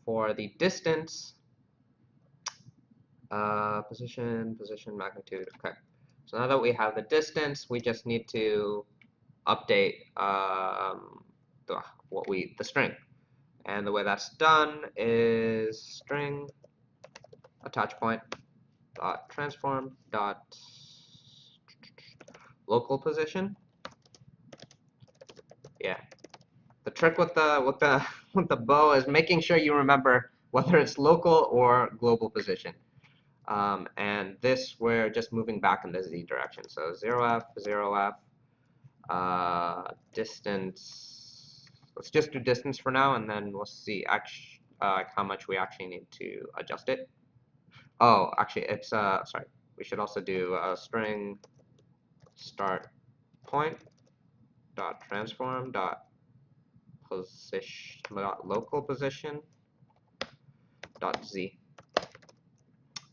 for the distance, position, magnitude. Okay. So now that we have the distance, we just need to update the string. And the way that's done is string attach point dot transform dot local position. Yeah. The trick with the with the bow is making sure you remember whether it's local or global position. And this we're just moving back in the z direction. So 0f, 0f, distance. Let's just do distance for now, and then we'll see how much we actually need to adjust it. Oh, actually, it's sorry. We should also do string start point dot transform dot position local position dot z.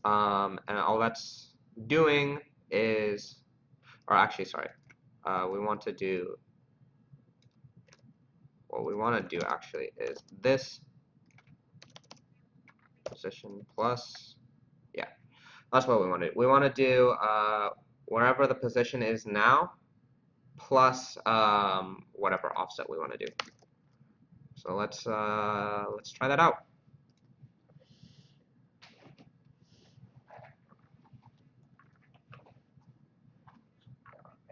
And all that's doing is, or actually, sorry, we want to do, what we want to do actually is this position plus, yeah. That's what we want to do. We want to do wherever the position is now, plus whatever offset we want to do. So let's try that out.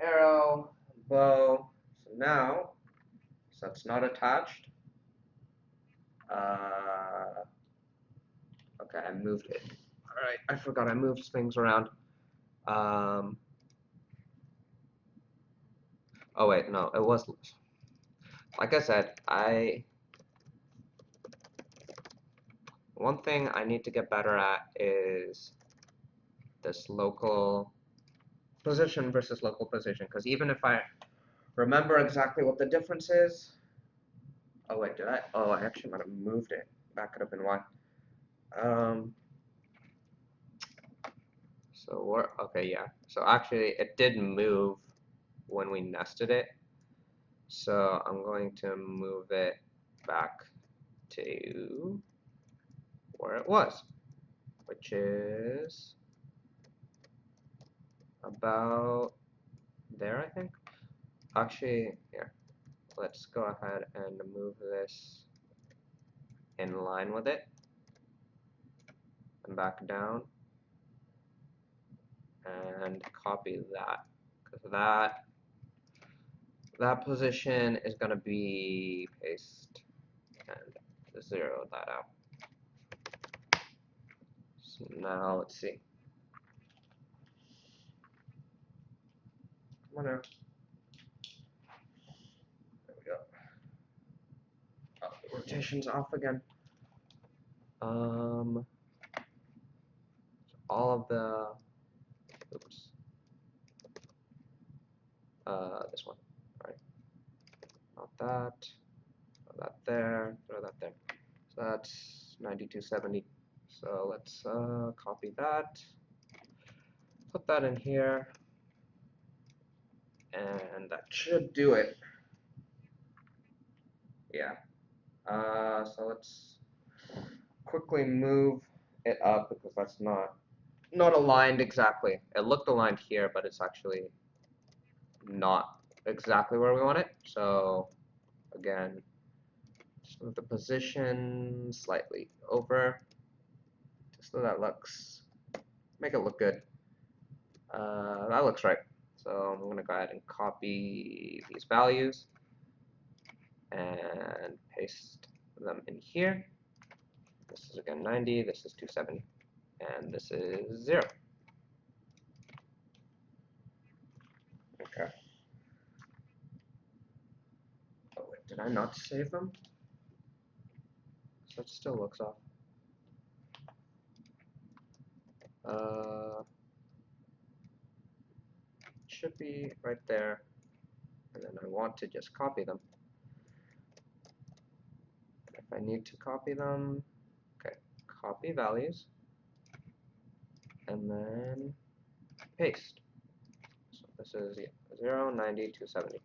Arrow, bow. So now, so it's not attached. Okay, I moved it. All right, I forgot I moved things around. Oh wait, no, it was. Like I said, one thing I need to get better at is this local position versus local position, because even if I remember exactly what the difference is, oh wait, did I? Oh, I actually might have moved it. That could have been why. So we're okay, yeah. So actually, it did move when we nested it. So I'm going to move it back to where it was, which is about there, I think. Actually, here, let's go ahead and move this in line with it and back down and copy that, because that position is going to be paste and zero that out. So now let's see. Come on now. There we go. Oh, the rotation's off again. All of the, oops. This one. All right. Not that. Throw that there. Throw that there. So that's 9270. So let's copy that. Put that in here. And that should do it. Yeah. So let's quickly move it up because that's not aligned exactly. It looked aligned here, but it's actually not exactly where we want it. So again, just move the position slightly over, just so that make it look good. That looks right. So I'm going to go ahead and copy these values and paste them in here. This is again 90, this is 270, and this is 0. Okay. Oh wait, did I not save them? So it still looks off. Should be right there, and then I want to just copy them. If I need to copy them, okay, copy values, and then paste. So this is 0, 90, 270.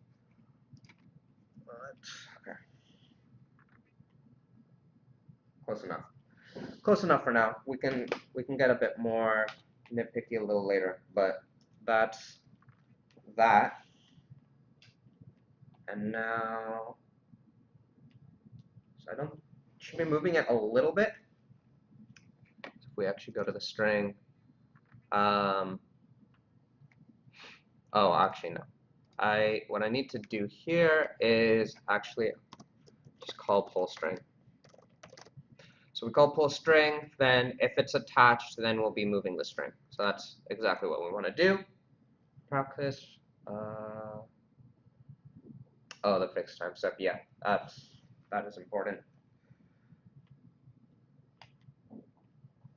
Okay. Close enough. Close enough for now. We can get a bit more nitpicky a little later, but that's that. And now, so I should be moving it a little bit. So if we actually go to the string, oh, actually no. What I need to do here is actually just call pull string. So we call pull string, then if it's attached, then we'll be moving the string. So that's exactly what we want to do. Practice. Oh, the fixed time step. Yeah, that is important.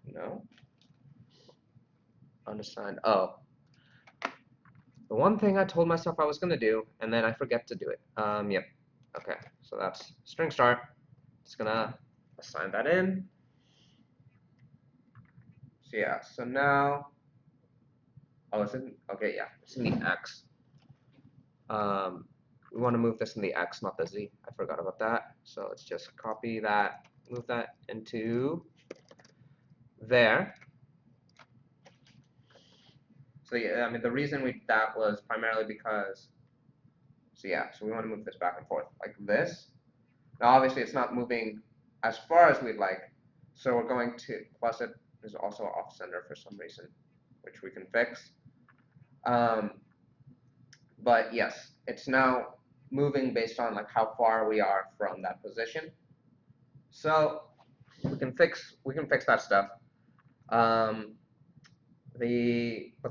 No. Unassigned. Oh. The one thing I told myself I was going to do, and then I forget to do it. Yep. Okay. So that's string start. Just gonna assign that in. So yeah. So now. Oh, it's in. Okay. Yeah. It's in the X. We want to move this in the X, not the Z. I forgot about that. So let's just copy that, move that into there. So yeah, I mean, the reason we did that was primarily because, so we want to move this back and forth like this. Now, obviously, it's not moving as far as we'd like, so we're going to, plus it is also off center for some reason, which we can fix. But yes, it's now moving based on like how far we are from that position. So we can fix that stuff. But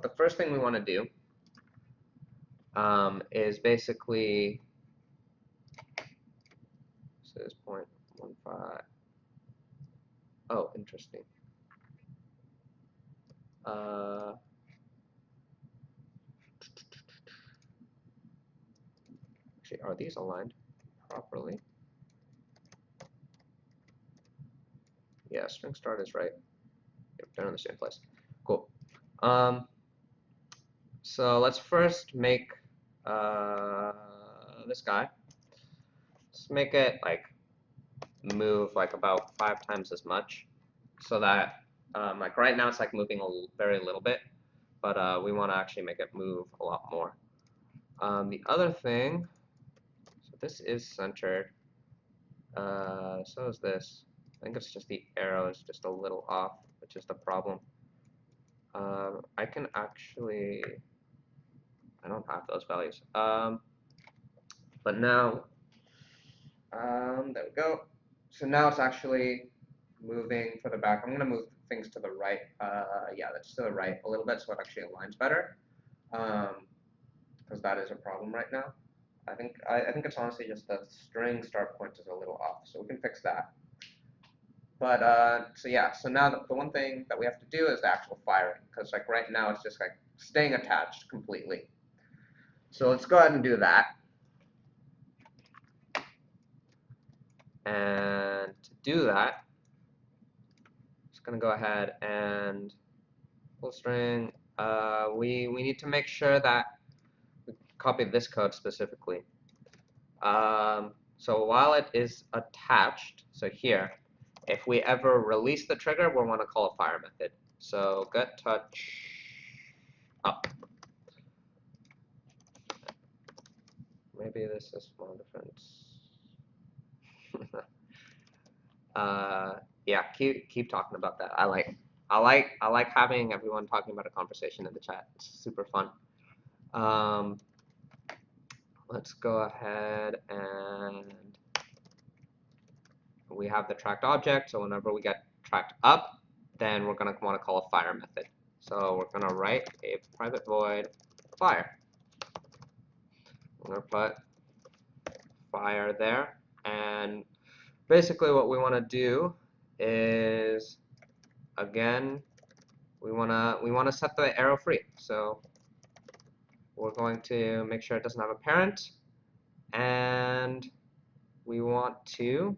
the first thing we want to do is basically, so this 0.15. Oh, interesting. Actually, are these aligned properly? Yeah, string start is right. Yep, they're in the same place. Cool. So let's first make this guy. Let's make it like move like about 5 times as much, so that like right now it's like moving a very little bit, but we want to actually make it move a lot more. The other thing, so this is centered. So is this. I think it's just the arrow is just a little off, which is the problem. I can actually, I don't have those values. But now, there we go. So now it's actually moving further back. I'm going to move things to the right. Yeah, that's to the right a little bit, so it actually aligns better. Because that is a problem right now. I think it's honestly just the string start point is a little off, so we can fix that. But so yeah, so now the one thing that we have to do is the actual firing, because like right now it's just like staying attached completely. So let's go ahead and do that. And to do that, I'm just gonna go ahead and full string. We need to make sure that we copy this code specifically. So while it is attached, so here, if we ever release the trigger, we'll want to call a fire method. So get touch up. Maybe this is small difference. Yeah, keep talking about that. I like having everyone talking about a conversation in the chat. It's super fun. Let's go ahead and we have the tracked object. So whenever we get tracked up, then we're going to want to call a fire method. So we're going to write a private void fire. We're going to put fire there, and basically what we want to do is, again, we want to set the arrow free. So we're going to make sure it doesn't have a parent, and we want to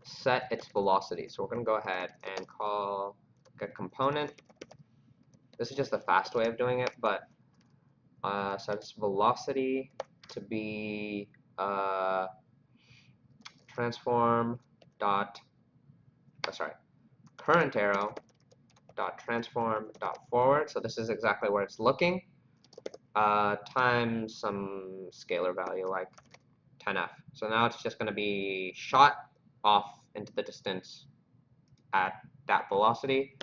set its velocity. So we're going to go ahead and call get component. This is just the fast way of doing it, but set its velocity to be transform dot, current arrow dot transform dot forward. So this is exactly where it's looking, times some scalar value like 10f. So now it's just going to be shot off into the distance at that velocity.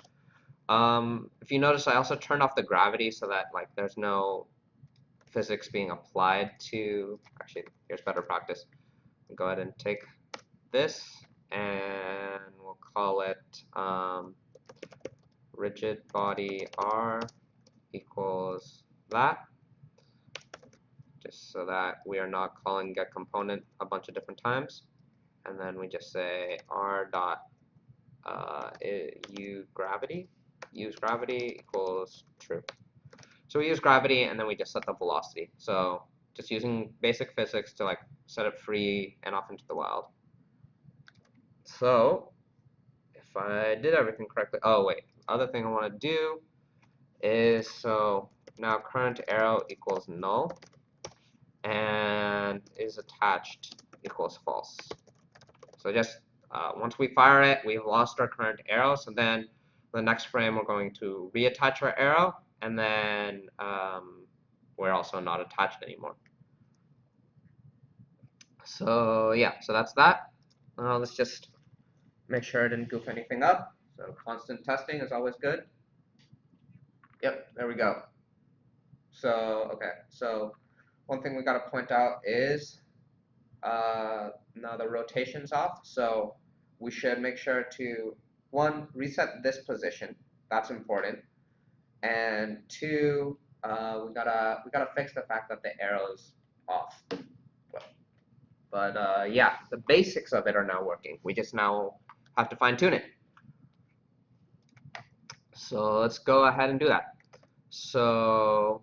If you notice, I also turned off the gravity so that like there's no physics being applied to. Actually, here's better practice. Go ahead and take this, and we'll call it rigid body r equals that, just so that we are not calling get component a bunch of different times. And then we just say r dot use gravity equals true. So we use gravity, and then we just set the velocity. So just using basic physics to like set it free and off into the wild. So if I did everything correctly, oh wait, other thing I want to do is, so now current arrow equals null, and is attached equals false. So just once we fire it, we've lost our current arrow. So then The next frame, we're going to reattach our arrow, and then we're also not attached anymore. So yeah, so that's that. Let's just make sure I didn't goof anything up. So constant testing is always good. Yep, there we go. So, okay, so one thing we got to point out is now the rotation's off, so we should make sure to, one, reset this position. That's important. And two, we gotta fix the fact that the arrow's off. But yeah, the basics of it are now working. We just now have to fine tune it. So let's go ahead and do that. So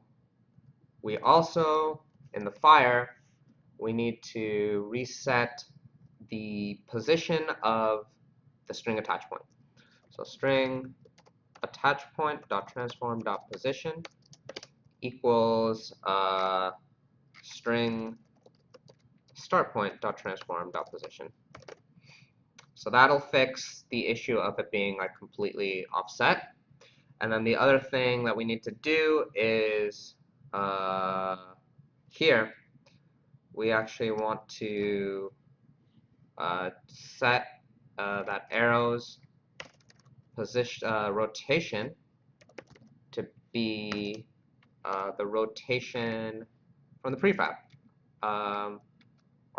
we also, in the fire, we need to reset the position of the string attach point. So string attach point dot transform dot position equals string start point dot transform dot position. So that'll fix the issue of it being like completely offset. And then the other thing that we need to do is here we actually want to set that arrow's position rotation to be the rotation from the prefab. Or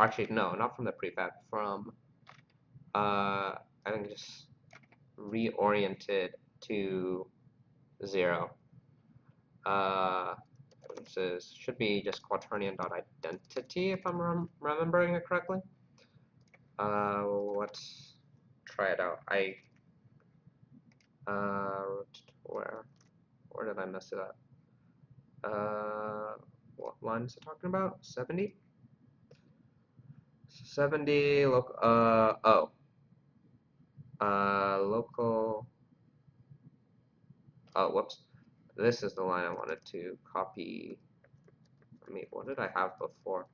actually, no, not from the prefab. From I think just reoriented to 0. This should be just quaternion.identity if I'm remembering it correctly. Let's try it out. Where did I mess it up? What line is it talking about? 70? 70 local local, whoops. This is the line I wanted to copy. What did I have before?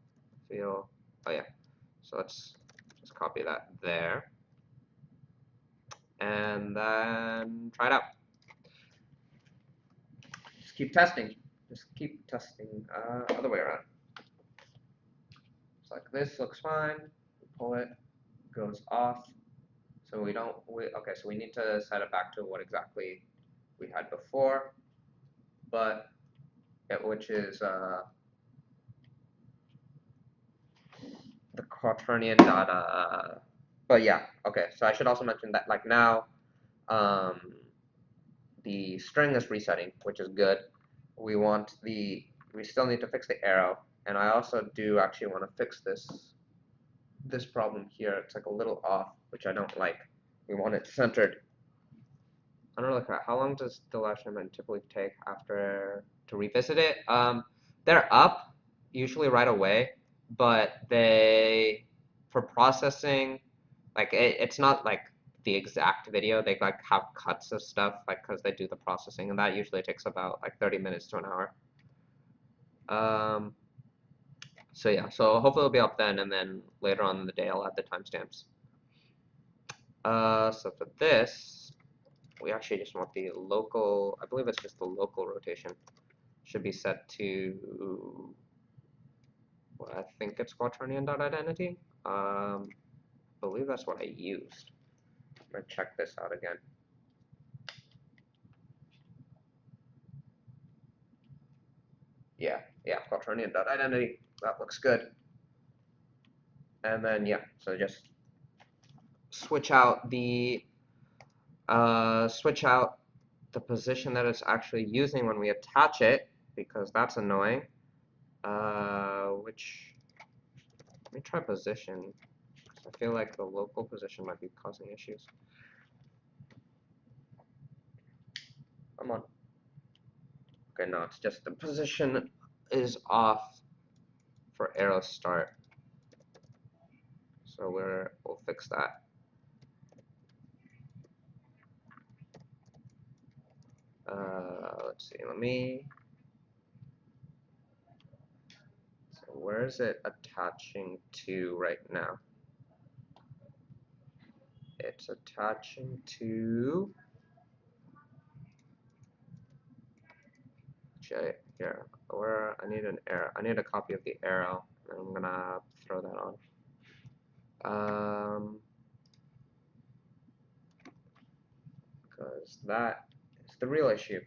Oh yeah. So let's just copy that there. And then try it out. Just keep testing. Just keep testing. Other way around. It's like this looks fine. Pull it, goes off. So okay, so we need to set it back to what exactly we had before, but which is the quaternion dot. But yeah, okay. So I should also mention that like now, the string is resetting, which is good. We still need to fix the arrow, and I also do actually want to fix this problem here. It's like a little off, which I don't like. We want it centered. I don't know, like, how long does the live stream typically take after to revisit it? They're up usually right away, but for processing, like it's not like the exact video. They like have cuts of stuff, like because they do the processing, and that usually takes about like 30 minutes to an hour. So yeah, so hopefully it'll be up then, and then later on in the day I'll add the timestamps. So for this, we actually just want the local, I believe it's just the local rotation. Should be set to, well, I think it's quaternion.identity. I believe that's what I used. I'm going to check this out again. Yeah, quaternion.identity. That looks good. And then, yeah, so just switch out the position that it's actually using when we attach it, because that's annoying. Let me try position. I feel like the local position might be causing issues. Come on. Okay, no, it's just the position is off for arrow start. So we'll fix that. Let's see, so where is it attaching to right now? It's attaching to shit. Here, where I need an arrow. I need a copy of the arrow. I'm gonna throw that on. Because that is the real issue.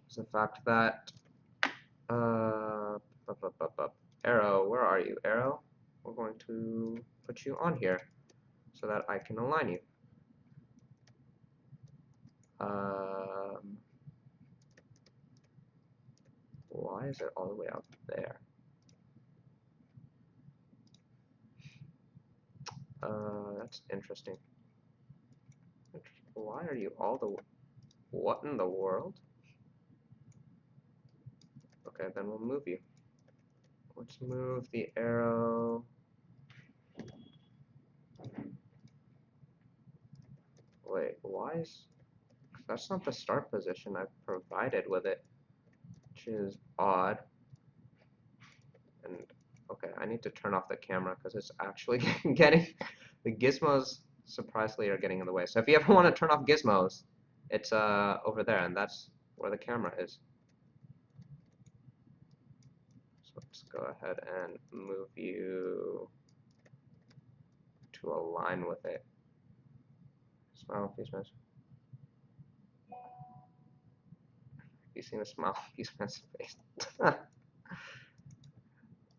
It's the fact that arrow, where are you, arrow? We're going to put you on here so that I can align you. Why is it all the way out there? That's interesting. Why are you all the... What in the world? Okay, then we'll move you. Let's move the arrow. Wait, why is... That's not the start position I've provided with it, which is odd. And okay, I need to turn off the camera because it's actually getting... The gizmos, surprisingly, are getting in the way. So if you ever want to turn off gizmos, it's over there, and that's where the camera is. So let's go ahead and move you to align with it. Smile, please, miss. You seen a smile, please, miss face.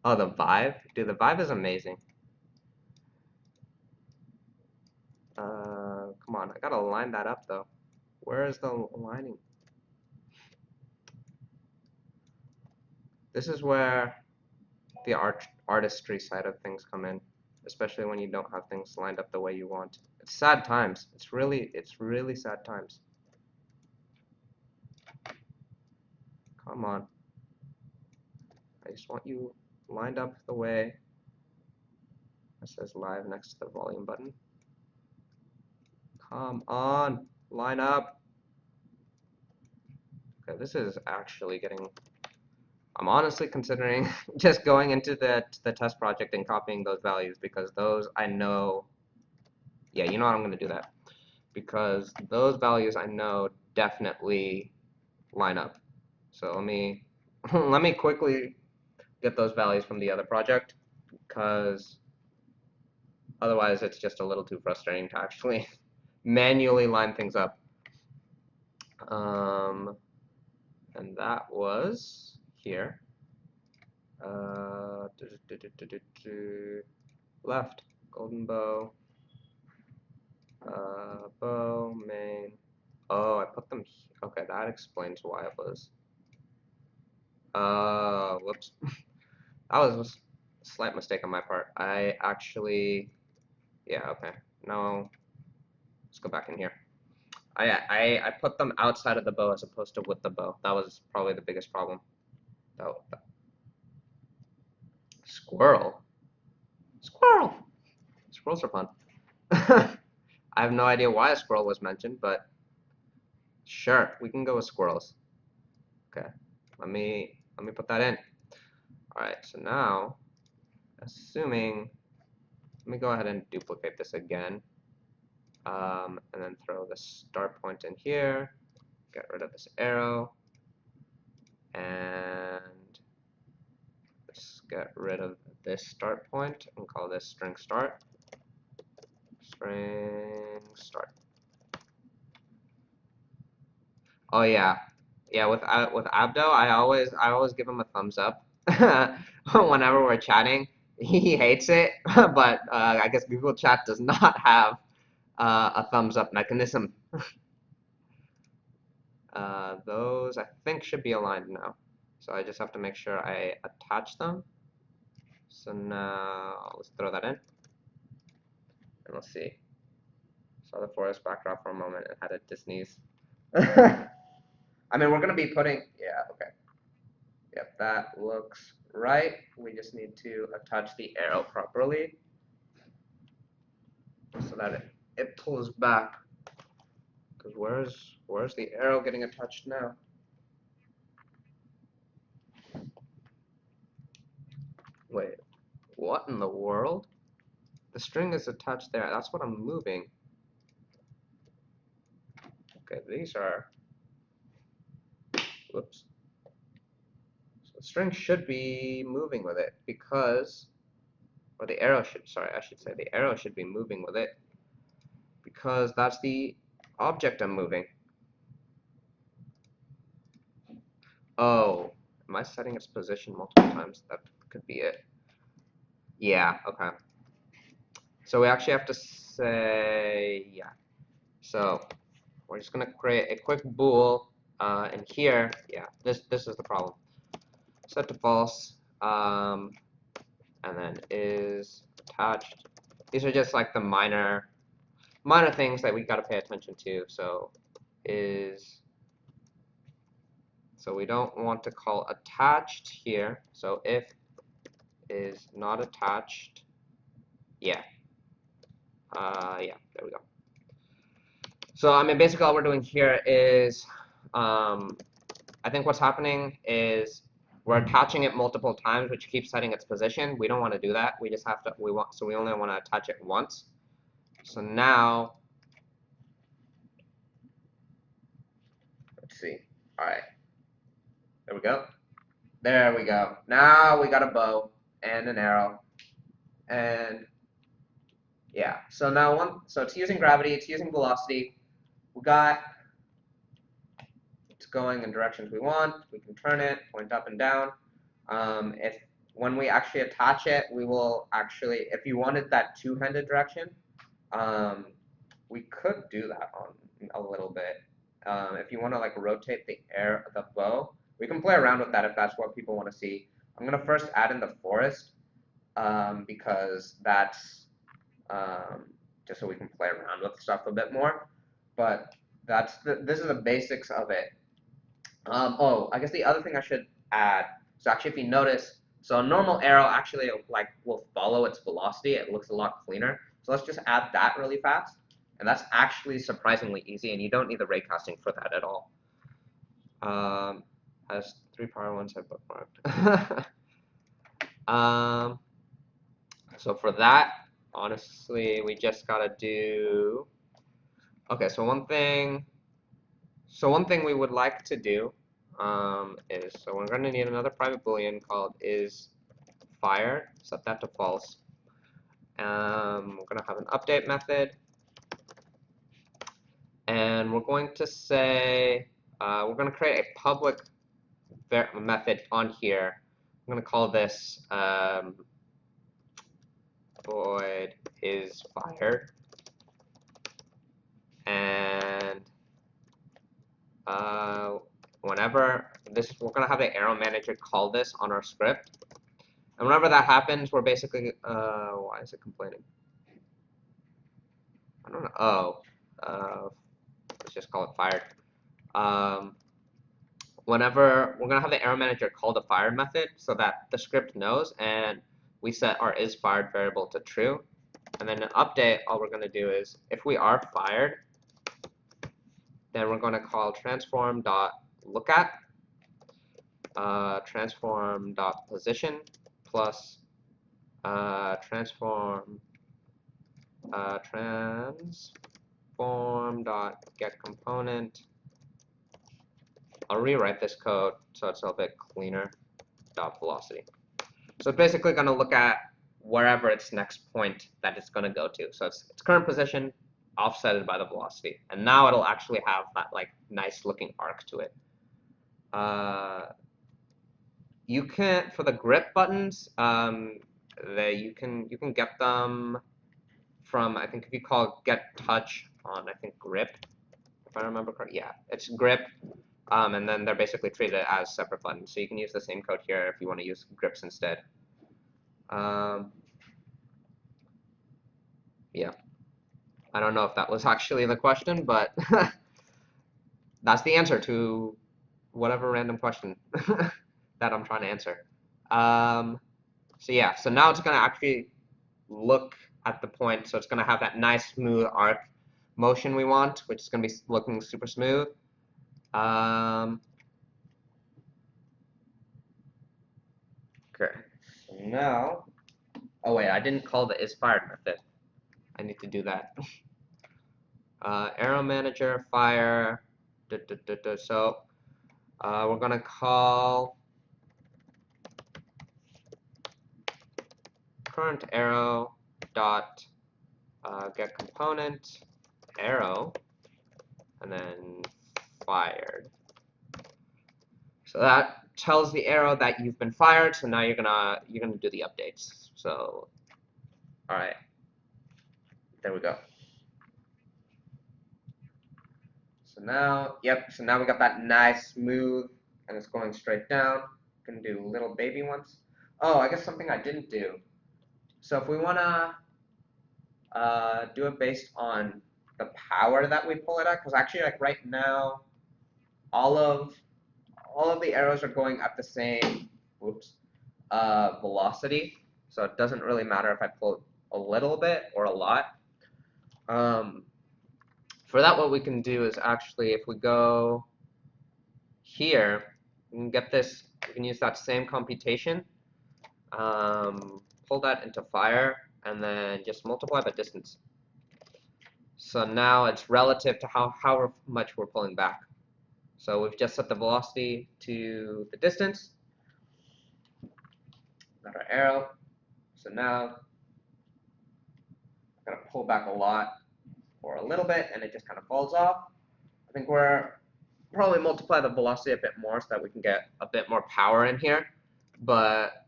Oh, the Vive? Dude, the Vive is amazing. Come on, I gotta line that up though. Where is the lining? This is where the artistry side of things come in, especially when you don't have things lined up the way you want. It's sad times. It's really sad times. Come on. I just want you lined up the way it says live next to the volume button. Come on, line up. Okay, this is actually getting... I'm honestly considering just going into the test project and copying those values, because those I know... Yeah, you know what, I'm going to do that. Because those values I know definitely line up. So let me let me quickly get those values from the other project, because otherwise it's just a little too frustrating to actually manually line things up. And that was here. Left, golden bow, bow, main. Oh, I put them. Okay, that explains why it was. Whoops. That was a slight mistake on my part. I actually, yeah, okay. No, let's go back in here. I put them outside of the bow as opposed to with the bow. That was probably the biggest problem. Squirrel. Squirrel. Squirrels are fun. I have no idea why a squirrel was mentioned, but sure, we can go with squirrels. Okay, let me put that in. All right, so now, assuming, let me go ahead and duplicate this again, and then throw the start point in here. Get rid of this arrow, and let's get rid of this start point and call this string start. String start. Oh yeah, with Abdo, I always give him a thumbs up whenever we're chatting. He hates it, but I guess Google Chat does not have a thumbs up mechanism. Those I think should be aligned now, so I just have to make sure I attach them. So now let's throw that in, and let's see. Saw the forest backdrop for a moment and had a Disney's. I mean, we're gonna be putting, yeah, okay. Yep, that looks right. We just need to attach the arrow properly so that it pulls back. Because where's the arrow getting attached now? Wait, what in the world? The string is attached there. That's what I'm moving. Okay, these are, whoops. the string should be moving with it because, or the arrow should, sorry, I should say the arrow should be moving with it because that's the object I'm moving. Oh, am I setting its position multiple times? That could be it. Yeah, okay. So we actually have to say, yeah. So we're just gonna create a quick bool, and here, yeah, this is the problem. Set to false, and then is attached. These are just like the minor things that we gotta pay attention to. So is, so we don't want to call attached here. So if is not attached, yeah, yeah, there we go. So I mean, basically all we're doing here is, I think what's happening is we're attaching it multiple times, which keeps setting its position. We don't want to do that. We just have to, so we only want to attach it once. So now, let's see. All right, there we go. There we go. Now we got a bow and an arrow, and yeah. So now so it's using gravity, it's using velocity. We got, it's going in directions we want. We can turn it, point up and down. If when we actually attach it, we will actually, if you wanted that two-handed direction, we could do that on a little bit. If you want to like rotate the bow, we can play around with that if that's what people want to see. I'm gonna first add in the forest because that's just so we can play around with stuff a bit more. But this is the basics of it. Oh, I guess the other thing I should add. So actually, if you notice, so a normal arrow actually like will follow its velocity. It looks a lot cleaner. So let's just add that really fast. And that's actually surprisingly easy, and you don't need the raycasting for that at all. Has 3 power 1 set bookmarked. So for that, honestly, we just gotta do. Okay, so one thing we would like to do is, so we're going to need another private boolean called is fire. Set that to false. We're going to have an update method, and we're going to say we're going to create a public method on here. I'm going to call this void is fire, and whenever this, we're going to have the arrow manager call this on our script. And whenever that happens, we're basically, why is it complaining? I don't know. Oh, let's just call it fired. Whenever, we're going to have the arrow manager call the fired method so that the script knows, and we set our is fired variable to true. And then an update, all we're going to do is, if we are fired, then we're going to call transform.lookat, transform.position plus transform.getComponent. I'll rewrite this code so it's a bit cleaner. .velocity. So it's basically going to look at wherever its next point that it's going to go to. So it's its current position offsetted by the velocity, and now it'll actually have that like nice looking arc to it. You can, for the grip buttons, you can get them from, I think if you call get touch on, I think grip, if I remember correctly. Yeah, it's grip, and then they're basically treated as separate buttons. So you can use the same code here if you want to use grips instead. Yeah, I don't know if that was actually the question, but that's the answer to whatever random question that I'm trying to answer. So yeah, so now it's going to actually look at the point, so it's going to have that nice smooth arc motion we want, which is going to be looking super smooth. Okay, so now, oh wait, I didn't call the is fired method. I need to do that. Arrow manager fire. So we're going to call current arrow dot get component arrow, and then fired. So that tells the arrow that you've been fired. So now you're gonna do the updates. So, all right, there we go. So now, yep. So now we got that nice smooth, and it's going straight down. Gonna do little baby ones. Oh, I guess something I didn't do. So if we wanna do it based on the power that we pull it at, because actually, like right now, all of the arrows are going at the same, velocity. So it doesn't really matter if I pull a little bit or a lot. For that, what we can do is actually, if we go here, we can get this. We can use that same computation. Pull that into fire, and then just multiply by distance. So now it's relative to how much we're pulling back. So we've just set the velocity to the distance, not our arrow. So now I'm going to pull back a lot or a little bit, and it just kind of falls off. I think we're probably multiply the velocity a bit more so that we can get a bit more power in here. But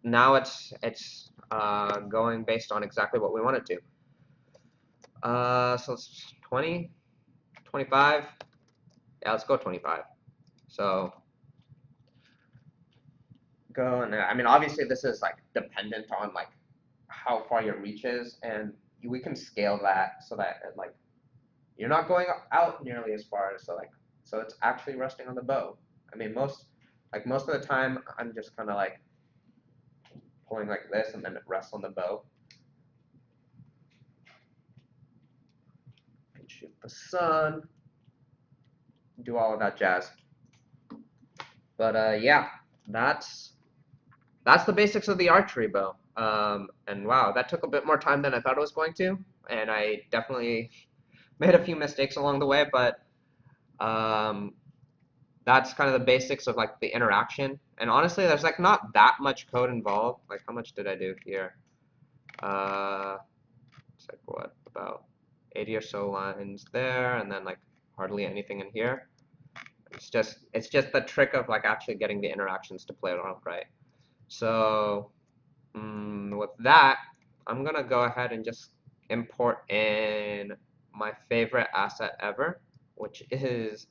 now it's going based on exactly what we want it to. So it's 20, 25. Yeah, let's go 25. So go, and I mean, obviously this is like dependent on like how far your reach is, and we can scale that so that like you're not going out nearly as far as so it's actually resting on the bow. I mean, most of the time I'm just kind of like pulling like this, and then it rests on the bow. And shoot the sun, do all of that jazz. But yeah, that's the basics of the archery bow. And wow, that took a bit more time than I thought it was going to, and I definitely made a few mistakes along the way, but that's kind of the basics of like the interaction. And honestly, there's like not that much code involved. Like, how much did I do here? It's like what, about 80 or so lines there, and then like hardly anything in here. It's just the trick of like actually getting the interactions to play it out right. So with that, I'm gonna go ahead and just import in my favorite asset ever, which is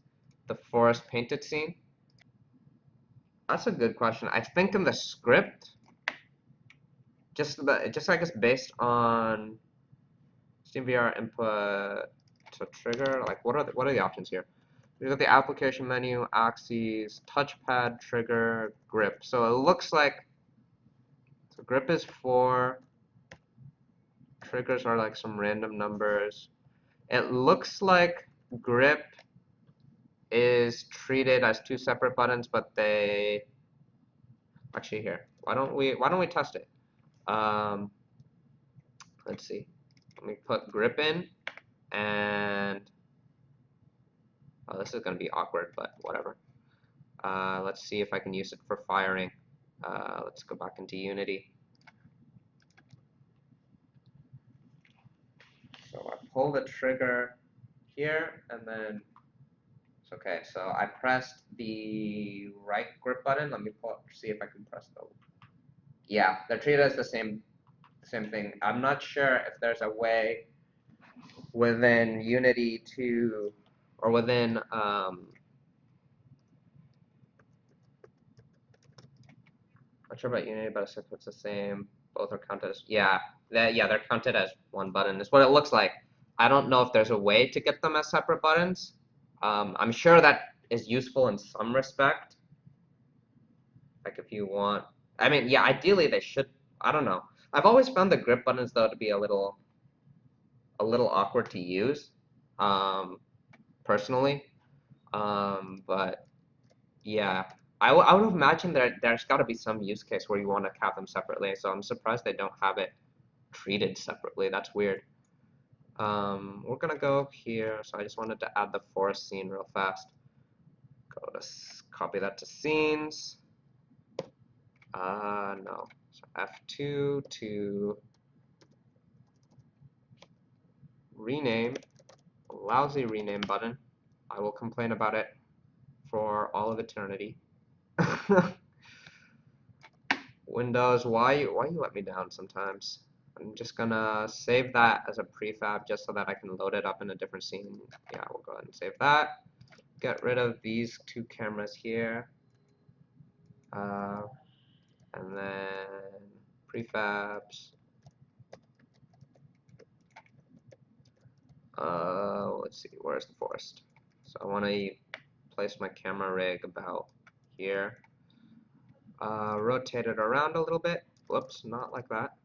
the forest painted scene. That's a good question. I think in the script, just I guess based on SteamVR input to trigger, like what are the options here? We've got the application menu, axes, touchpad, trigger, grip. So it looks like grip is 4. Triggers are like some random numbers. It looks like grip is treated as 2 separate buttons, but they actually here. Why don't we test it? Let's see. Let me put grip in, and oh, this is gonna be awkward, but whatever. Let's see if I can use it for firing. Let's go back into Unity. So I pull the trigger here, and then it's okay. So I pressed the right grip button. Let me see if I can press the. Yeah, they're treated as the same thing. I'm not sure if there's a way within Unity to, or within not sure about Unity, but it's the same. Both are counted as, yeah, they're counted as one button. Is what it looks like. I don't know if there's a way to get them as separate buttons. I'm sure that is useful in some respect. Like if you want, I mean, yeah, ideally they should. I don't know. I've always found the grip buttons though to be a little awkward to use, personally. But yeah. I would imagine that there's got to be some use case where you want to have them separately, so I'm surprised they don't have it treated separately. That's weird. We're going to go here, so I just wanted to add the forest scene real fast. Go to copy that to scenes. No. So F2 to rename, a lousy rename button. I will complain about it for all of eternity. Windows, why you let me down sometimes? I'm just gonna save that as a prefab just so that I can load it up in a different scene. Yeah, we'll go ahead and save that. Get rid of these two cameras here. And then prefabs. Let's see, where's the forest? So I want to place my camera rig about here. Rotate it around a little bit. Whoops, not like that.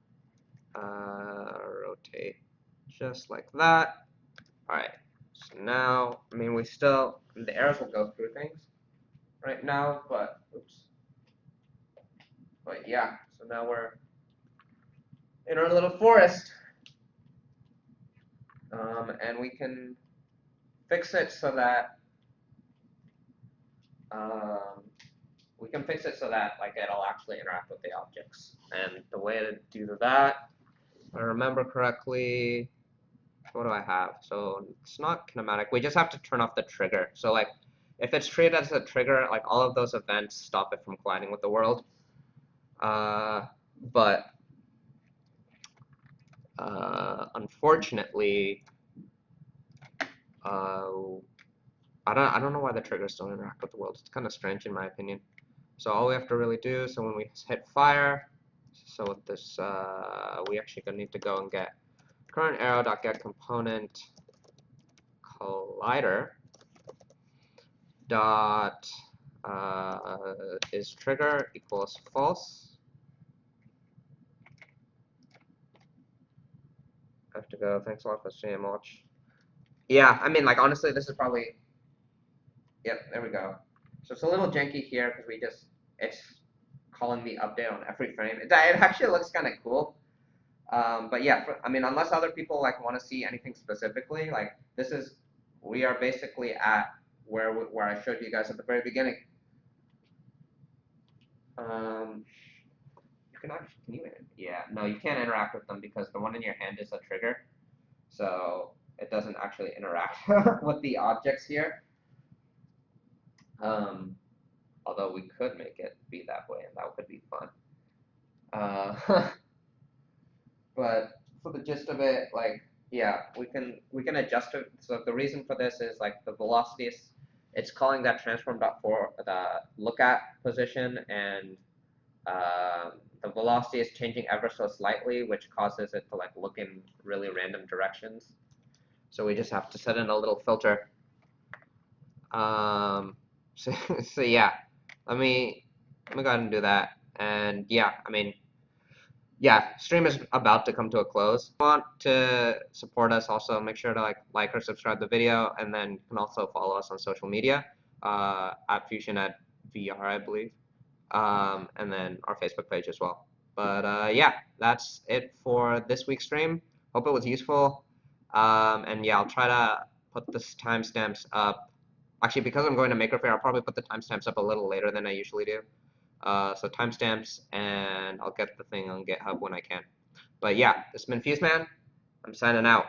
Rotate just like that. Alright, so now, I mean, the arrows will go through things right now, but, oops. But yeah, so now we're in our little forest. And we can fix it so that, like, it'll actually interact with the objects. And the way to do that, if I remember correctly, what do I have? So it's not kinematic. We just have to turn off the trigger. So like, if it's treated as a trigger, like all of those events stop it from colliding with the world. But unfortunately, I don't know why the triggers don't interact with the world. It's kind of strange in my opinion. So all we have to really do, so when we hit fire, so with this, we actually gonna need to go and get current arrow.get component collider dot is trigger equals false. I have to go. Thanks a lot for stream watch. Yeah, I mean, like honestly, this is probably. Yep, there we go. So it's a little janky here because it's calling the update on every frame. It actually looks kind of cool. But yeah, I mean, unless other people like want to see anything specifically, like we are basically at where I showed you guys at the very beginning. Yeah, no, you can't interact with them because the one in your hand is a trigger, so it doesn't actually interact with the objects here. Although we could make it be that way, and that would be fun. But for the gist of it, like, yeah, we can adjust it. So the reason for this is like the velocity it's calling that transform.for the look at position, and the velocity is changing ever so slightly, which causes it to like look in really random directions. So we just have to set in a little filter. So yeah, let me go ahead and do that. And yeah, I mean, yeah, stream is about to come to a close. If you want to support us, also make sure to like or subscribe the video, and then you can also follow us on social media at FusedVR, I believe, and then our Facebook page as well. But yeah, that's it for this week's stream. Hope it was useful. And yeah, I'll try to put the timestamps up. Actually, because I'm going to Maker Faire, I'll probably put the timestamps up a little later than I usually do. So timestamps, and I'll get the thing on GitHub when I can. But yeah, this has been FusedMan. I'm signing out.